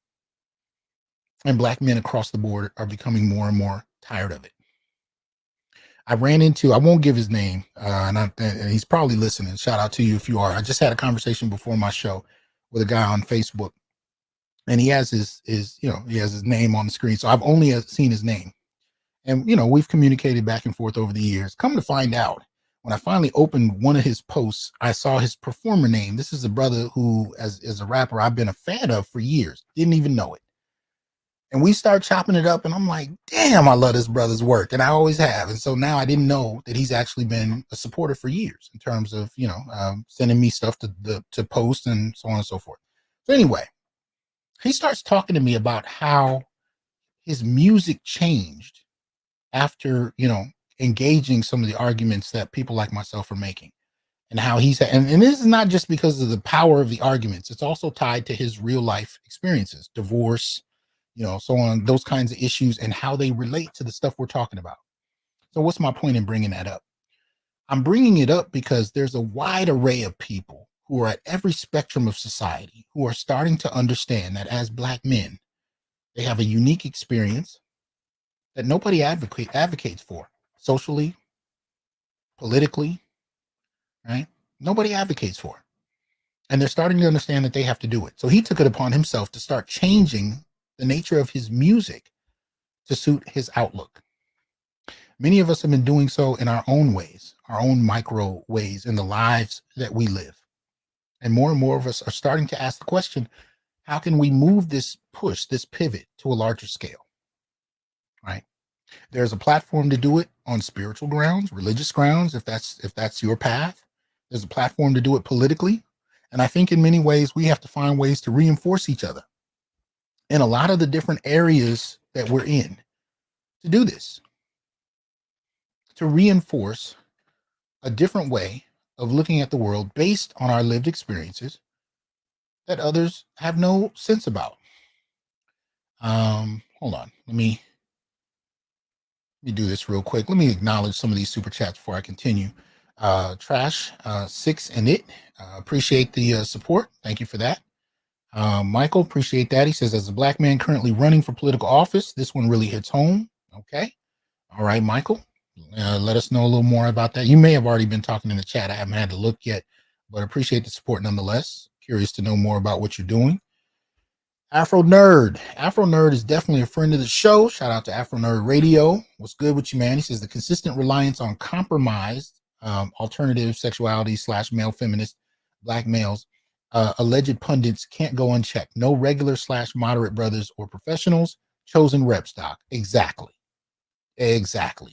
And black men across the board are becoming more and more tired of it. I won't give his name, and he's probably listening. Shout out to you if you are. I just had a conversation before my show with a guy on Facebook, and he has his name on the screen. So I've only seen his name. And, we've communicated back and forth over the years. Come to find out, when I finally opened one of his posts, I saw his performer name. This is a brother who, as a rapper, I've been a fan of for years. Didn't even know it. And we start chopping it up, and I'm like, damn, I love this brother's work. And I always have. And so now I didn't know that he's actually been a supporter for years in terms of, sending me stuff to post and so on and so forth. So anyway, he starts talking to me about how his music changed after, engaging some of the arguments that people like myself are making, and how and this is not just because of the power of the arguments. It's also tied to his real life experiences, divorce, so on, those kinds of issues, and how they relate to the stuff we're talking about. So what's my point in bringing that up? I'm bringing it up because there's a wide array of people who are at every spectrum of society who are starting to understand that as black men, they have a unique experience that nobody advocates for socially, politically, right? Nobody advocates for. And they're starting to understand that they have to do it. So he took it upon himself to start changing the nature of his music to suit his outlook. Many of us have been doing so in our own ways, our own micro ways in the lives that we live. And more of us are starting to ask the question, how can we move this pivot to a larger scale, right? There's a platform to do it on spiritual grounds, religious grounds, if that's your path. There's a platform to do it politically. And I think in many ways, we have to find ways to reinforce each other in a lot of the different areas that we're in to do this, to reinforce a different way of looking at the world based on our lived experiences that others have no sense about. Hold on. Let me do this real quick. Let me acknowledge some of these super chats before I continue. Trash 6 and it appreciate the support. Thank you for that. Michael, appreciate that. He says, as a black man currently running for political office, this one really hits home. Okay. All right, Michael, let us know a little more about that. You may have already been talking in the chat. I haven't had to look yet, but appreciate the support nonetheless. Curious to know more about what you're doing. Afro Nerd is definitely a friend of the show. Shout out to Afro Nerd Radio. What's good with you, man? He says the consistent reliance on compromised alternative sexuality / male feminist black males, alleged pundits can't go unchecked. No regular / moderate brothers or professionals. Chosen reps, Doc. Exactly.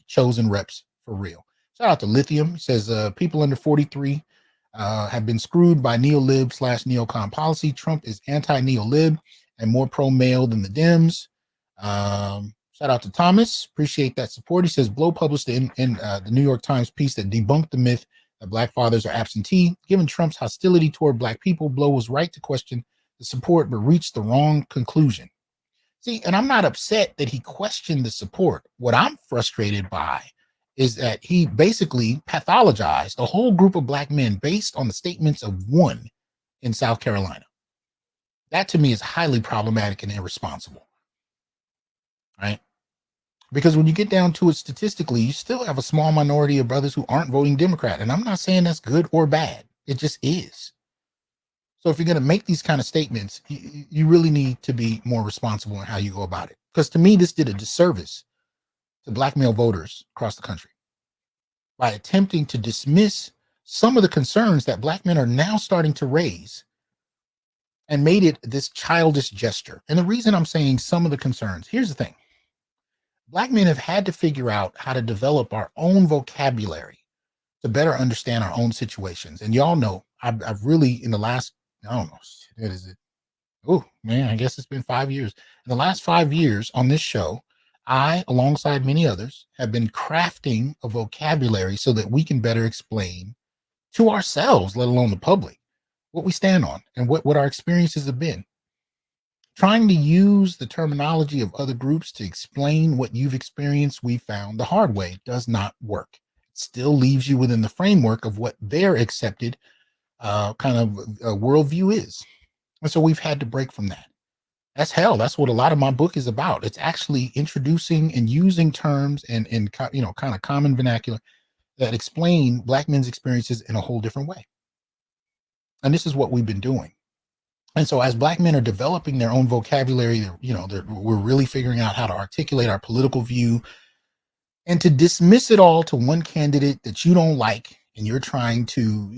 Chosen reps for real. Shout out to Lithium. He says people under 43 have been screwed by neo-lib / neocon policy. Trump is anti-neo-lib and more pro-male than the Dems. Shout out to Thomas. Appreciate that support. He says Blow published in the New York Times piece that debunked the myth that black fathers are absentee. Given Trump's hostility toward black people, Blow was right to question the support, but reached the wrong conclusion. See, and I'm not upset that he questioned the support. What I'm frustrated by is that he basically pathologized a whole group of black men based on the statements of one in South Carolina. That to me is highly problematic and irresponsible, right? Because when you get down to it statistically, you still have a small minority of brothers who aren't voting Democrat. And I'm not saying that's good or bad. It just is. So if you're going to make these kind of statements, you really need to be more responsible in how you go about it. Because to me, this did a disservice to black male voters across the country by attempting to dismiss some of the concerns that black men are now starting to raise and made it this childish gesture. And the reason I'm saying some of the concerns, here's the thing. Black men have had to figure out how to develop our own vocabulary to better understand our own situations. And y'all know, I've really, in the last, I don't know, what is it? Oh, man, I guess it's been 5 years. In the last 5 years on this show, I, alongside many others, have been crafting a vocabulary so that we can better explain to ourselves, let alone the public, what we stand on and what our experiences have been. Trying to use the terminology of other groups to explain what you've experienced, we found the hard way does not work. It still leaves you within the framework of what their accepted kind of worldview is. And so we've had to break from that. That's hell. That's what a lot of my book is about. It's actually introducing and using terms and kind of common vernacular that explain black men's experiences in a whole different way. And this is what we've been doing. And so as black men are developing their own vocabulary, we're really figuring out how to articulate our political view, and to dismiss it all to one candidate that you don't like, and you're trying to,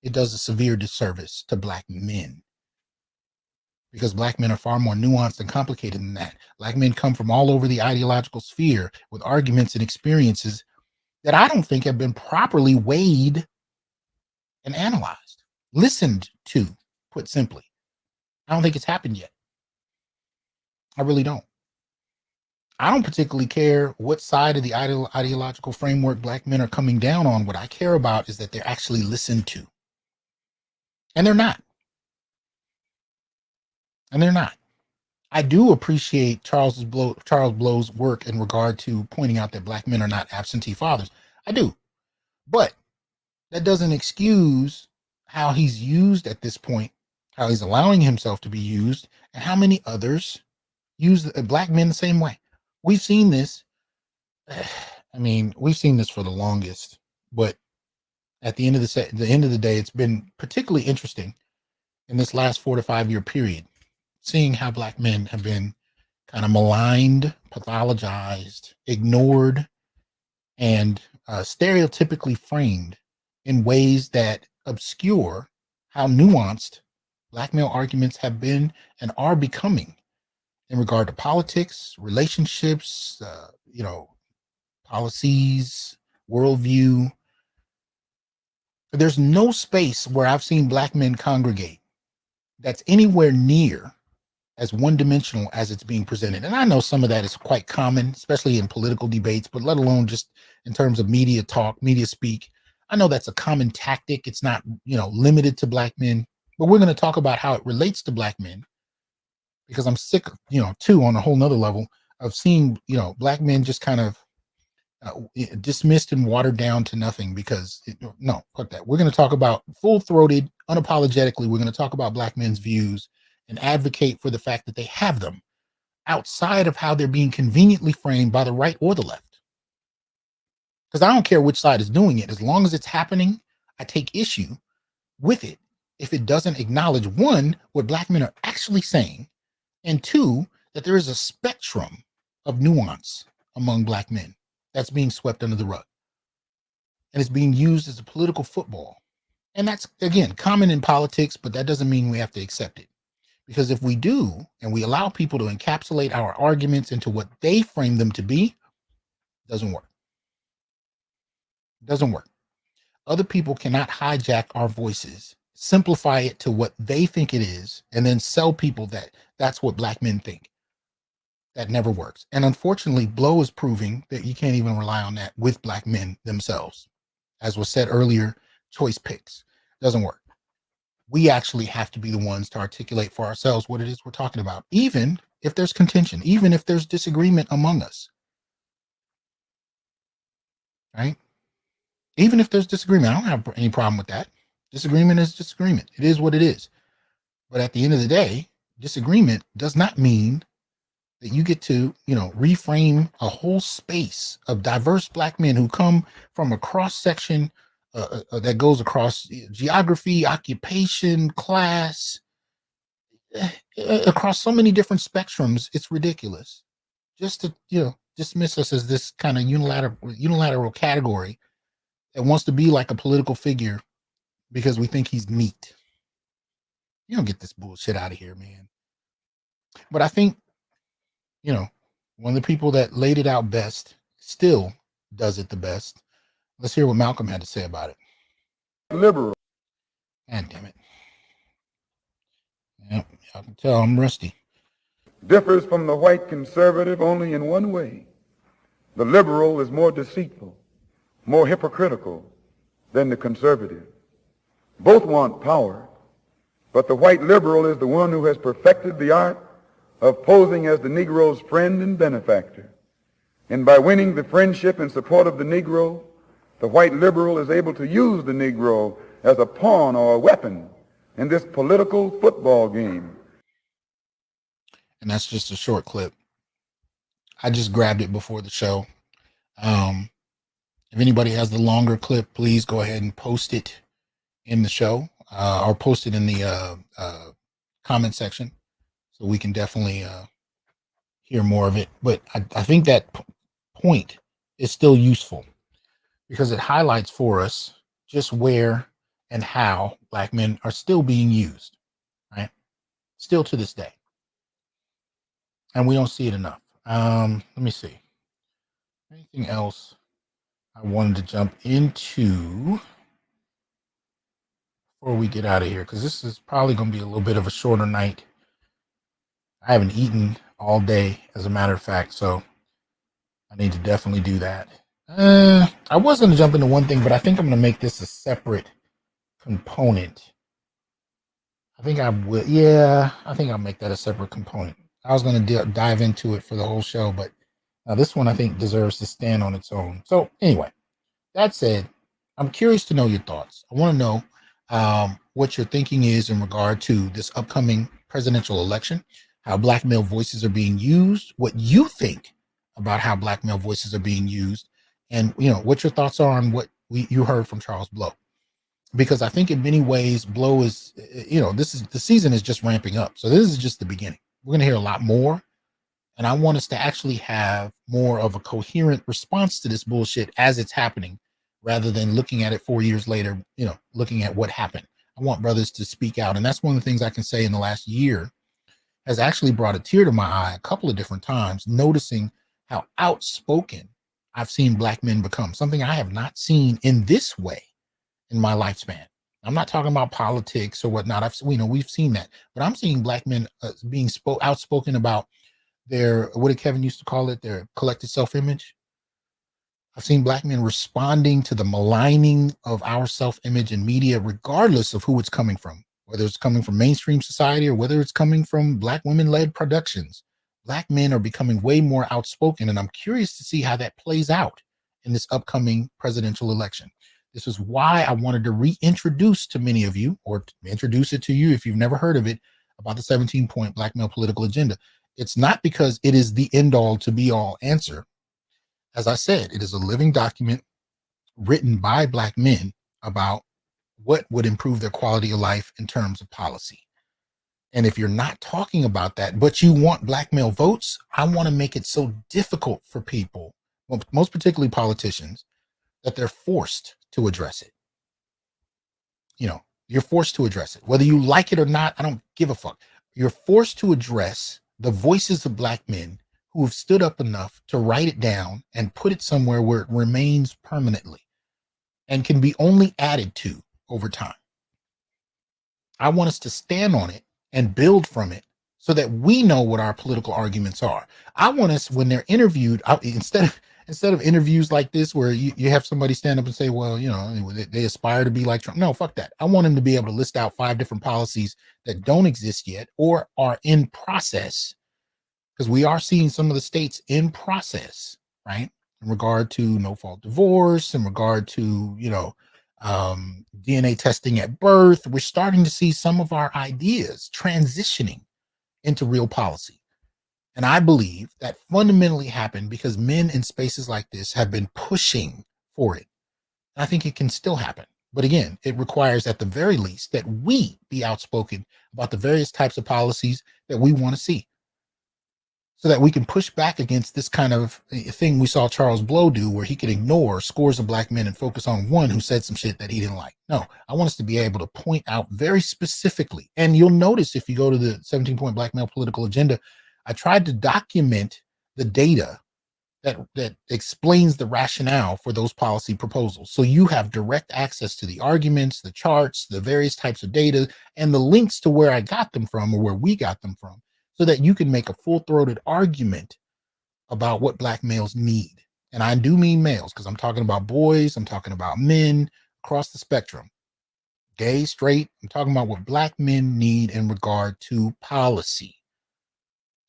it does a severe disservice to black men, because black men are far more nuanced and complicated than that. Black men come from all over the ideological sphere with arguments and experiences that I don't think have been properly weighed and analyzed, listened to. Put simply, I don't think it's happened yet. I really don't. I don't particularly care what side of the ideological framework black men are coming down on. What I care about is that they're actually listened to. And they're not. I do appreciate Charles Blow's work in regard to pointing out that black men are not absentee fathers. I do. But that doesn't excuse how he's used at this point, how he's allowing himself to be used, and how many others use black men the same way. We've seen this. We've seen this for the longest, but at the end of the day, it's been particularly interesting in this last 4 to 5 year period, seeing how black men have been kind of maligned, pathologized, ignored, and stereotypically framed in ways that obscure how nuanced black male arguments have been and are becoming in regard to politics, relationships, policies, worldview. There's no space where I've seen black men congregate that's anywhere near as one-dimensional as it's being presented. And I know some of that is quite common, especially in political debates, but let alone just in terms of media talk, media speak. I know that's a common tactic. It's not, limited to black men, but we're going to talk about how it relates to black men, because I'm sick, too, on a whole nother level of seeing, black men just kind of dismissed and watered down to nothing. Because no, fuck that. We're going to talk about full-throated, unapologetically. We're going to talk about black men's views and advocate for the fact that they have them outside of how they're being conveniently framed by the right or the left. Because I don't care which side is doing it. As long as it's happening, I take issue with it if it doesn't acknowledge, one, what black men are actually saying, and two, that there is a spectrum of nuance among black men that's being swept under the rug. And it's being used as a political football. And that's, again, common in politics, but that doesn't mean we have to accept it. Because if we do, and we allow people to encapsulate our arguments into what they frame them to be, it doesn't work. It doesn't work. Other people cannot hijack our voices, simplify it to what they think it is, and then sell people that that's what black men think. That never works. And unfortunately, Blow is proving that you can't even rely on that with black men themselves. As was said earlier, choice picks doesn't work. We actually have to be the ones to articulate for ourselves what it is we're talking about, even if there's contention, even if there's disagreement among us, right? Even if there's disagreement, I don't have any problem with that. Disagreement is disagreement. It is what it is. But at the end of the day, disagreement does not mean that you get to, reframe a whole space of diverse Black men who come from a cross section that goes across geography, occupation, class, across so many different spectrums. It's ridiculous just to, dismiss us as this kind of unilateral category that wants to be like a political figure because we think he's meat. You don't get this bullshit out of here, man. But I think, one of the people that laid it out best still does it the best. Let's hear what Malcolm had to say about it. Liberal. God damn it. Yep, y'all can tell I'm rusty. Differs from the white conservative only in one way. The liberal is more deceitful, more hypocritical than the conservative. Both want power, but the white liberal is the one who has perfected the art of posing as the Negro's friend and benefactor. And by winning the friendship and support of the Negro, the white liberal is able to use the Negro as a pawn or a weapon in this political football game. And that's just a short clip. I just grabbed it before the show. If anybody has the longer clip, please go ahead and post it in the show or post it in the comment section so we can definitely hear more of it. But I think that point is still useful because it highlights for us just where and how Black men are still being used, right? Still to this day. And we don't see it enough. Let me see. Anything else I wanted to jump into before we get out of here? Because this is probably going to be a little bit of a shorter night. I haven't eaten all day, as a matter of fact, so I need to definitely do that. I was going to jump into one thing, but I think I'm going to make this a separate component. I think I will. Yeah, I think I'll make that a separate component. I was going to dive into it for the whole show, but this one I think deserves to stand on its own. So anyway, that said, I'm curious to know your thoughts. I want to know what your thinking is in regard to this upcoming presidential election, how Black male voices are being used, what you think about how Black male voices are being used, and what your thoughts are on what you heard from Charles Blow. Because I think in many ways, Blow is, the season is just ramping up. So this is just the beginning. We're going to hear a lot more. And I want us to actually have more of a coherent response to this bullshit as it's happening, rather than looking at it 4 years later, looking at what happened. I want brothers to speak out. And that's one of the things I can say in the last year has actually brought a tear to my eye a couple of different times, noticing how outspoken I've seen Black men become, something I have not seen in this way in my lifespan. I'm not talking about politics or whatnot. We've seen that, but I'm seeing Black men being outspoken about their, what did Kevin used to call it, their collective self-image. I've seen Black men responding to the maligning of our self-image in media, regardless of who it's coming from, whether it's coming from mainstream society or whether it's coming from Black women-led productions. Black men are becoming way more outspoken, and I'm curious to see how that plays out in this upcoming presidential election. This is why I wanted to reintroduce to many of you, or introduce it to you if you've never heard of it, about the 17-point Black male political agenda. It's not because it is the end-all to be-all answer. As I said, it is a living document written by Black men about what would improve their quality of life in terms of policy. And if you're not talking about that, but you want Black male votes, I want to make it so difficult for people, most particularly politicians, that they're forced to address it. You're forced to address it. Whether you like it or not, I don't give a fuck. You're forced to address the voices of Black men who have stood up enough to write it down and put it somewhere where it remains permanently and can be only added to over time. I want us to stand on it and build from it so that we know what our political arguments are. I want us, when they're interviewed, instead of interviews like this where you have somebody stand up and say, well, they aspire to be like Trump. No, fuck that. I want them to be able to list out 5 different policies that don't exist yet or are in process because we are seeing some of the states in process, right? In regard to no fault divorce, in regard to, DNA testing at birth, we're starting to see some of our ideas transitioning into real policy. And I believe that fundamentally happened because men in spaces like this have been pushing for it. And I think it can still happen. But again, it requires at the very least that we be outspoken about the various types of policies that we want to see, so that we can push back against this kind of thing we saw Charles Blow do, where he could ignore scores of black men and focus on one who said some shit that he didn't like. No, I want us to be able to point out very specifically. And you'll notice if you go to the 17-point black male political agenda, I tried to document the data that explains the rationale for those policy proposals. So you have direct access to the arguments, the charts, the various types of data, and the links to where I got them from or where we got them from, so that you can make a full-throated argument about what black males need. And I do mean males, because I'm talking about boys, I'm talking about men across the spectrum, gay, straight. I'm talking about what black men need in regard to policy.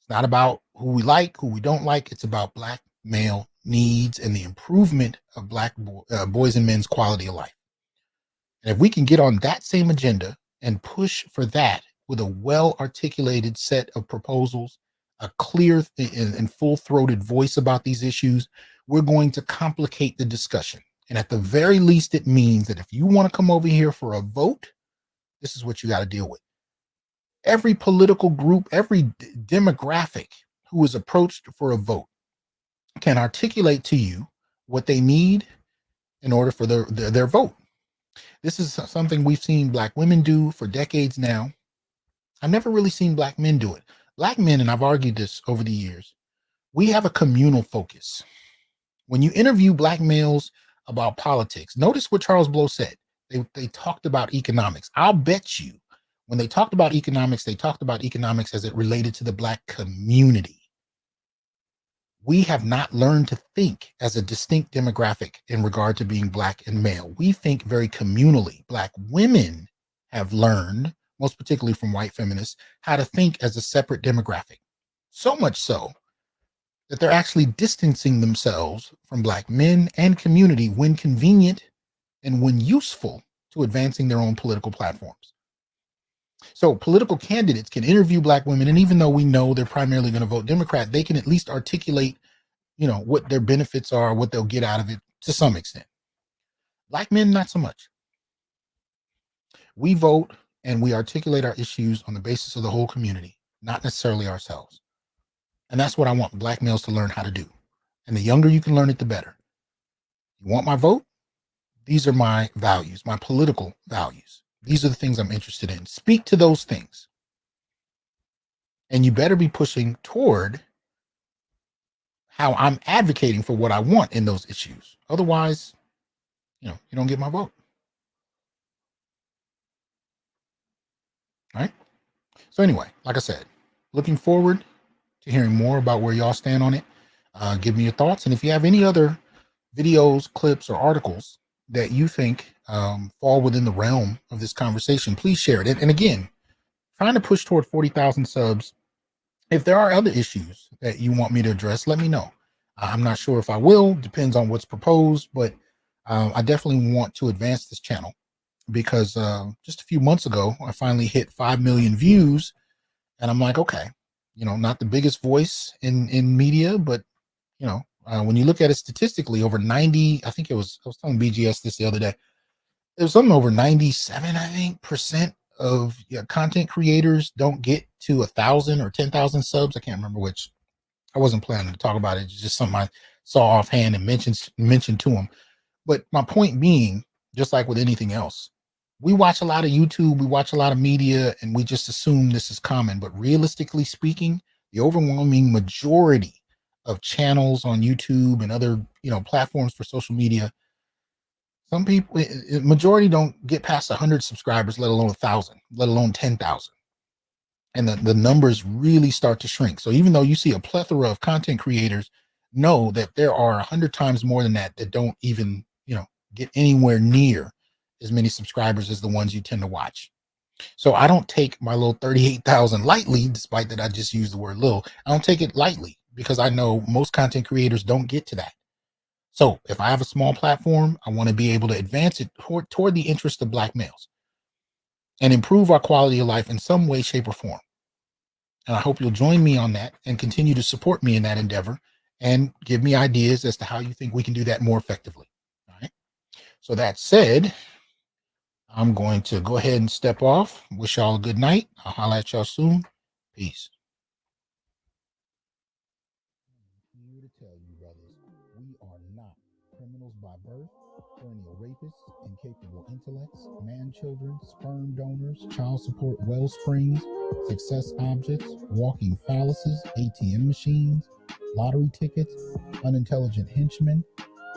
It's not about who we like, who we don't like. It's about black male needs and the improvement of black boys and men's quality of life. And if we can get on that same agenda and push for that with a well-articulated set of proposals, a clear and full-throated voice about these issues, we're going to complicate the discussion. And at the very least, it means that if you want to come over here for a vote, this is what you got to deal with. Every political group, every demographic who is approached for a vote can articulate to you what they need in order for their vote. This is something we've seen black women do for decades now. I've never really seen black men do it. Black men, and I've argued this over the years, we have a communal focus. When you interview black males about politics, notice what Charles Blow said. They talked about economics. I'll bet you when they talked about economics, they talked about economics as it related to the black community. We have not learned to think as a distinct demographic in regard to being black and male. We think very communally. Black women have learned, most particularly from white feminists, how to think as a separate demographic. So much so that they're actually distancing themselves from black men and community when convenient and when useful to advancing their own political platforms. So political candidates can interview black women, and even though we know they're primarily going to vote Democrat, they can at least articulate, what their benefits are, what they'll get out of it to some extent. Black men, not so much. We vote and we articulate our issues on the basis of the whole community, not necessarily ourselves. And that's what I want black males to learn how to do. And the younger you can learn it, the better. You want my vote? These are my values, my political values. These are the things I'm interested in. Speak to those things. And you better be pushing toward how I'm advocating for what I want in those issues. Otherwise, you don't get my vote. All right? So anyway, like I said, looking forward to hearing more about where y'all stand on it. Give me your thoughts. And if you have any other videos, clips, or articles that you think fall within the realm of this conversation, please share it. And again, trying to push toward 40,000 subs. If there are other issues that you want me to address, let me know. I'm not sure if I will, depends on what's proposed, but I definitely want to advance this channel because just a few months ago, I finally hit 5 million views and I'm like, okay, not the biggest voice in media, but when you look at it statistically, over 90, I was telling BGS this the other day, it was something over 97, I think, percent of content creators don't get to 1,000 or 10,000 subs. I can't remember which. I wasn't planning to talk about it. It's just something I saw offhand and mentioned to them. But my point being, just like with anything else, we watch a lot of YouTube, we watch a lot of media, and we just assume this is common. But realistically speaking, the overwhelming majority of channels on YouTube and other platforms for social media, some people, majority don't get past 100 subscribers, let alone 1,000, let alone 10,000. And the numbers really start to shrink. So even though you see a plethora of content creators, know that there are 100 times more than that don't even, get anywhere near as many subscribers as the ones you tend to watch. So I don't take my little 38,000 lightly, despite that I just used the word little. I don't take it lightly because I know most content creators don't get to that. So if I have a small platform, I want to be able to advance it toward the interest of Black males and improve our quality of life in some way, shape, or form. And I hope you'll join me on that and continue to support me in that endeavor and give me ideas as to how you think we can do that more effectively. All right. So that said, I'm going to go ahead and step off. Wish y'all a good night. I'll holler at y'all soon. Peace. Here to tell you, brothers, we are not criminals by birth, perennial rapists, incapable intellects, man-children, sperm donors, child support wellsprings, success objects, walking phalluses, ATM machines, lottery tickets, unintelligent henchmen,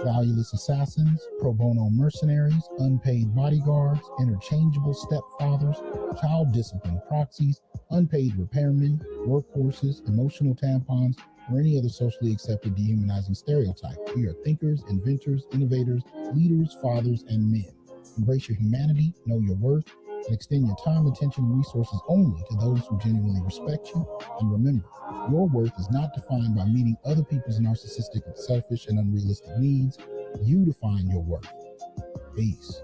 valueless assassins, pro bono mercenaries, unpaid bodyguards, interchangeable stepfathers, child discipline proxies, unpaid repairmen, workhorses, emotional tampons, or any other socially accepted dehumanizing stereotype. We are thinkers, inventors, innovators, leaders, fathers, and men. Embrace your humanity, know your worth, and extend your time, attention, and resources only to those who genuinely respect you. And remember, your worth is not defined by meeting other people's narcissistic, selfish, and unrealistic needs. You define your worth. Peace.